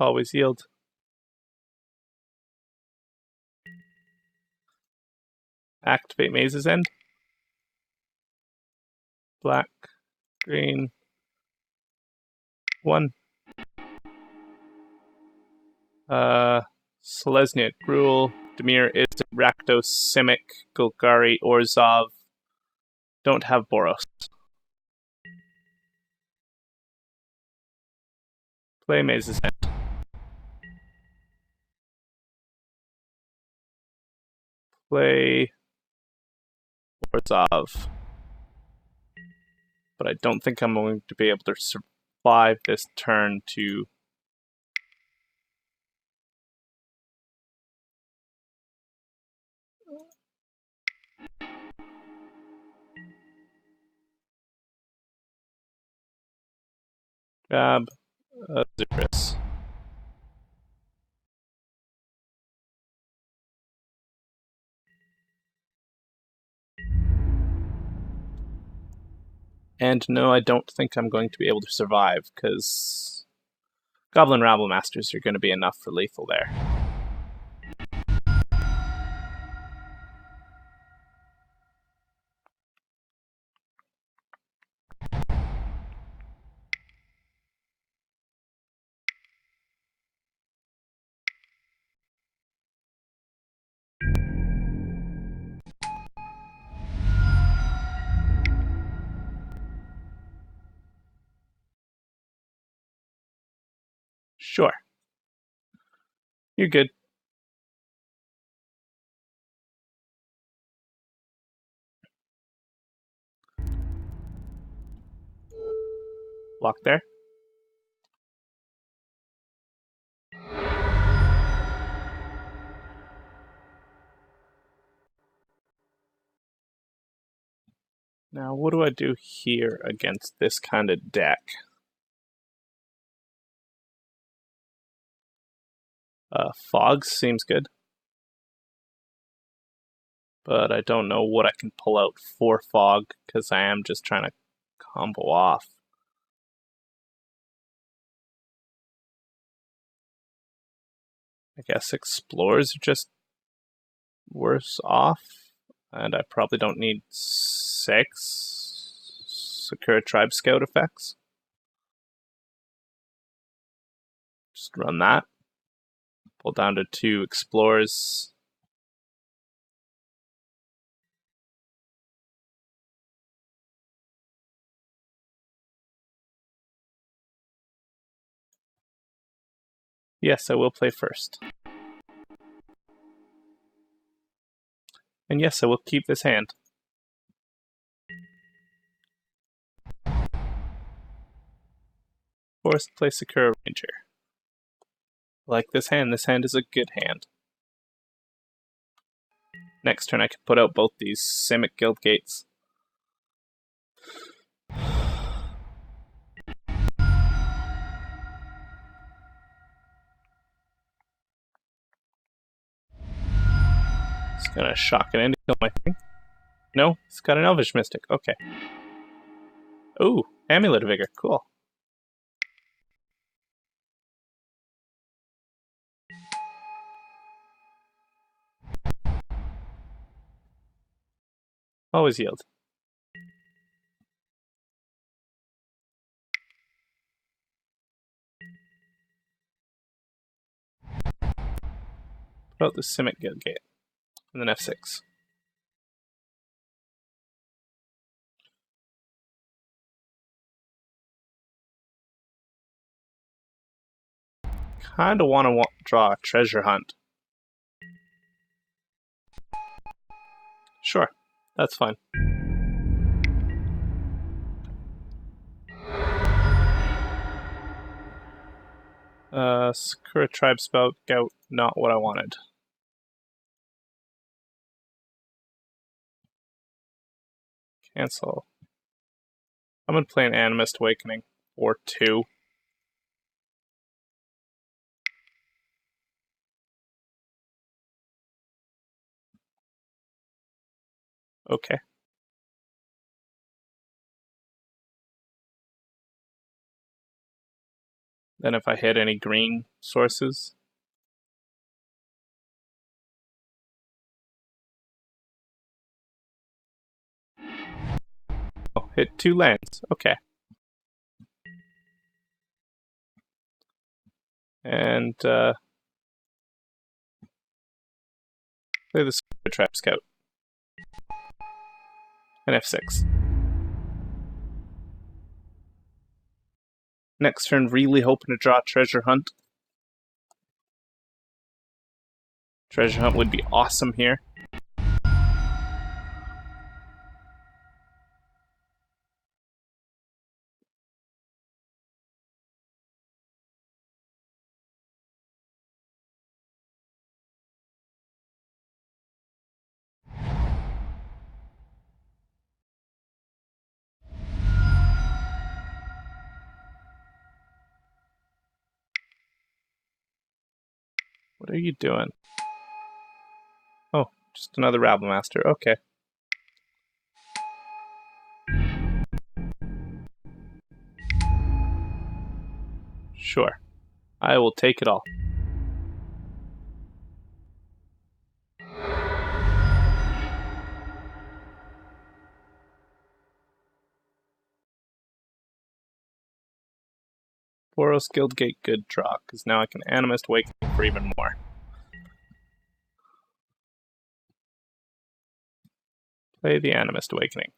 Always yield. Activate Maze's End. Black, green, 1. Selesnya Gruul. Dimir is Rakdos, Simic, Golgari, Orzhov. Don't have Boros. Play Maze's End. Play Orzhov. But I don't think I'm going to be able to survive this turn to... grab Zerus. And no, I don't think I'm going to be able to survive, because Goblin Rabble Masters are going to be enough for lethal there. Sure. You're good. Block there. Now, what do I do here against this kind of deck? Fog seems good. But I don't know what I can pull out for Fog, because I am just trying to combo off. I guess Explorers are just worse off. And I probably don't need 6 Sakura Tribe Scout effects. Just run that. Pull down to 2 Explorers. Yes, I will play first. And yes, I will keep this hand. Forced to play Sakura Ranger. Like this hand is a good hand. Next turn I can put out both these Simic Guild Gates. It's gonna shock it in to kill my thing. No, it's got an Elvish Mystic. Okay. Ooh, Amulet of Vigor. Cool. Always yield. Put out the Simic Guild Gate. And then F6. Kinda wanna draw a Treasure Hunt. Sure, that's fine. Sakura Tribe Scout, not what I wanted. Cancel. I'm gonna play an Animist Awakening, or 2. Okay. Then if I hit any green sources, oh, hit 2 lands. Okay. And Play the Trap Scout. And F6. Next turn, really hoping to draw Treasure Hunt. Treasure Hunt would be awesome here. What are you doing? Oh, just another Rabble Master. Okay. Sure. I will take it all. Boros Guildgate, good draw, because now I can Animist Awakening for even more. Play the Animist Awakening.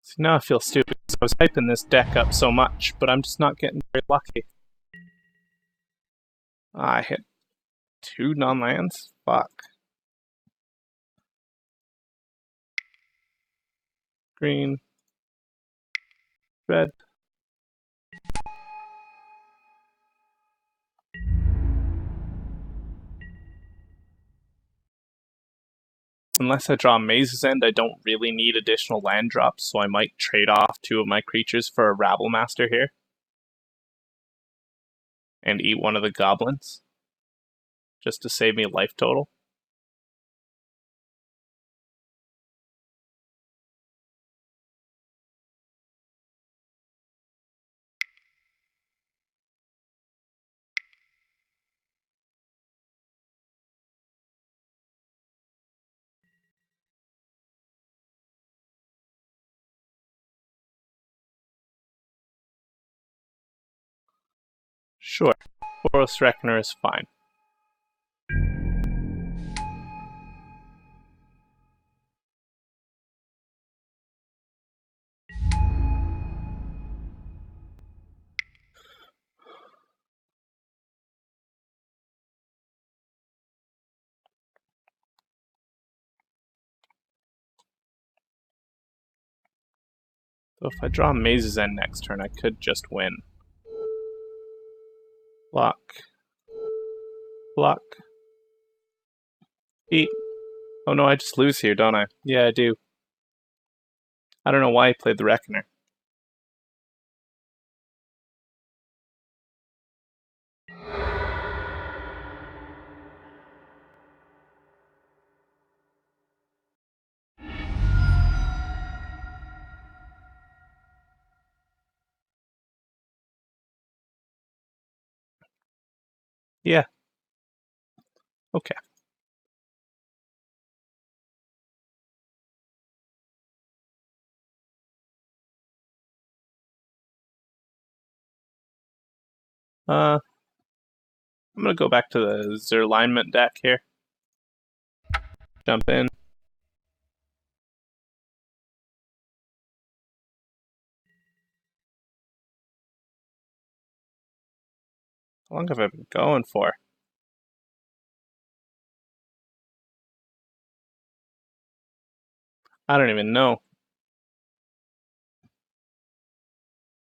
See, now I feel stupid because I was hyping this deck up so much, but I'm just not getting very lucky. I hit 2 non-lands? Fuck. Green. Red. Unless I draw Maze's End, I don't really need additional land drops, so I might trade off 2 of my creatures for a Rabble Master here. And eat one of the goblins. Just to save me life total. Sure, Boros Reckoner is fine. So if I draw Maze's End next turn, I could just win. Block. Block. Eat. Oh no, I just lose here, don't I? Yeah, I do. I don't know why I played the Reckoner. Yeah. Okay. I'm gonna go back to the Zeralignment deck here. Jump in. How long have I been going for? I don't even know.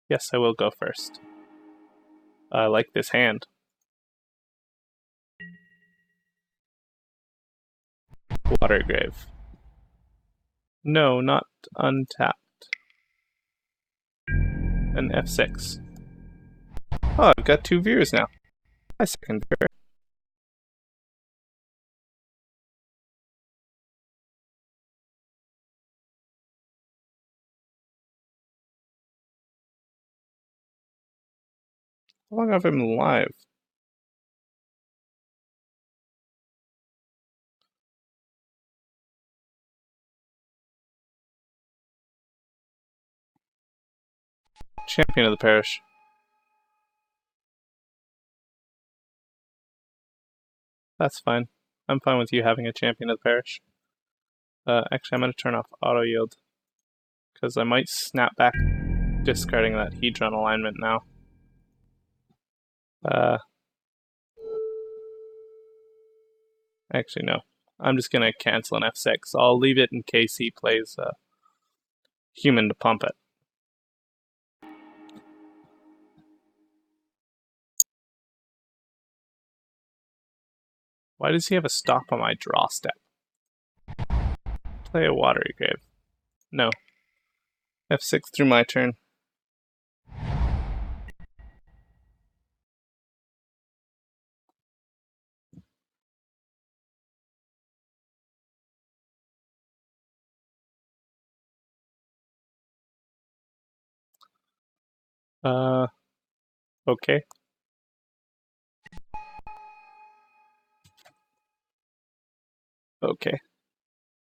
Yes, I will go first. I like this hand. Watergrave. No, not untapped. An F6. Oh, I've got 2 Veers now. My second Veer. How long have I been alive? Champion of the parish. That's fine. I'm fine with you having a champion of the parish. Actually, I'm going to turn off auto yield because I might snap back discarding that hedron alignment now. Actually, no. I'm just going to cancel an F6. I'll leave it in case he plays human to pump it. Why does he have a stop on my draw step? Play a watery grave. No. F6 through my turn. Okay. Okay.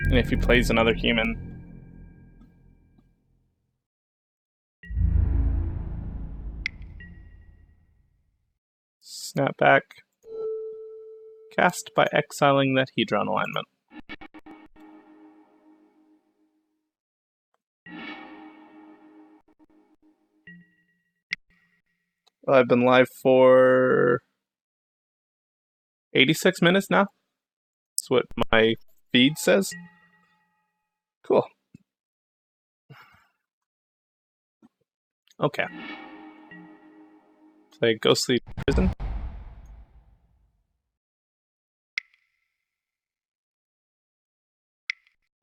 And if he plays another human... Snap back. Cast by exiling that hedron alignment. Well, I've been live for 86 minutes now. That's what my feed says. Cool. Okay. Play Ghostly Prison.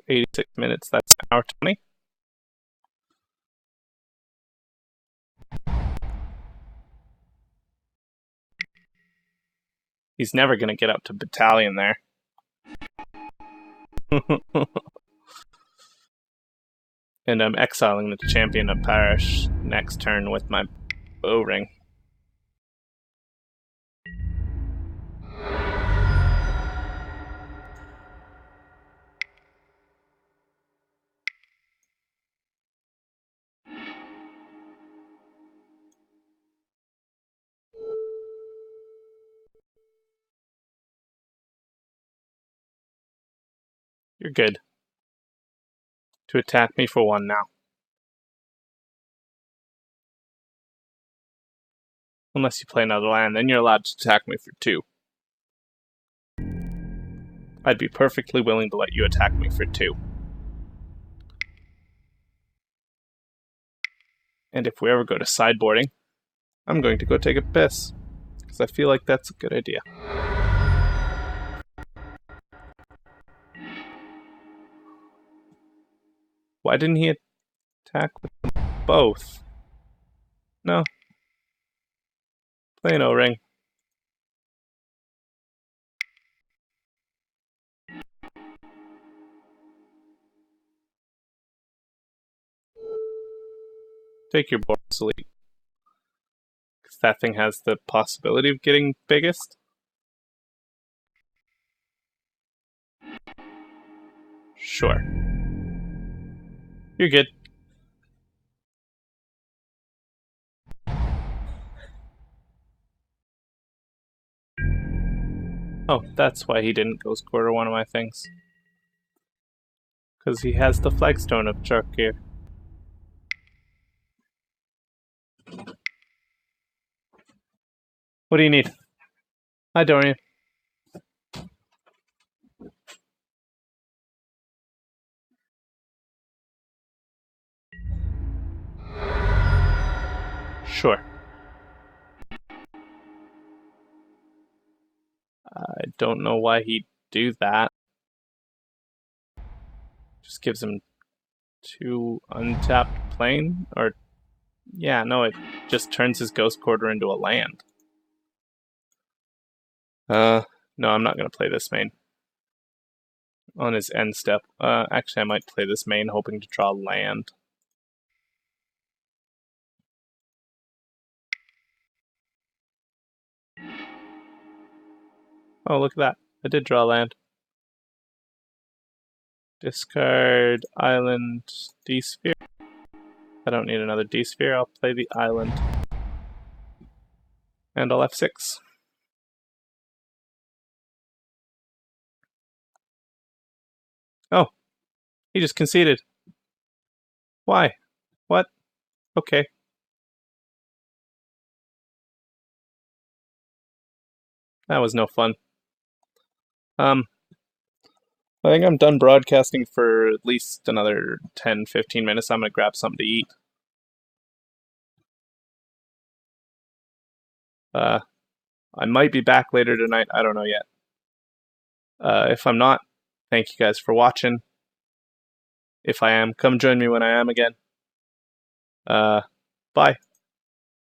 $86 minutes, that's an hour 20. He's never going to get up to battalion there. And I'm exiling the champion of parish next turn with my bow ring. You're good. To attack me for 1 now. Unless you play another land, then you're allowed to attack me for 2. I'd be perfectly willing to let you attack me for 2. And if we ever go to sideboarding, I'm going to go take a piss. Because I feel like that's a good idea. Why didn't he attack with both? No. Play an O-ring. Take your board sleep. Because that thing has the possibility of getting biggest. Sure. You're good. Oh, that's why he didn't ghost quarter one of my things. Because he has the flagstone of Chuck here. What do you need? Hi, Dorian. Sure. I don't know why he'd do that. Just gives him 2 untapped plane? Or, yeah, no, it just turns his ghost quarter into a land. No, I'm not going to play this main. On his end step. Actually, I might play this main hoping to draw land. Oh, look at that. I did draw land. Discard island D-sphere. I don't need another D-sphere. I'll play the island. And I'll F6. Oh, he just conceded. Why? What? Okay. That was no fun. I think I'm done broadcasting for at least another 10-15 minutes. I'm gonna grab something to eat. I might be back later tonight. I don't know yet. If I'm not, thank you guys for watching. If I am, come join me when I am again. Bye.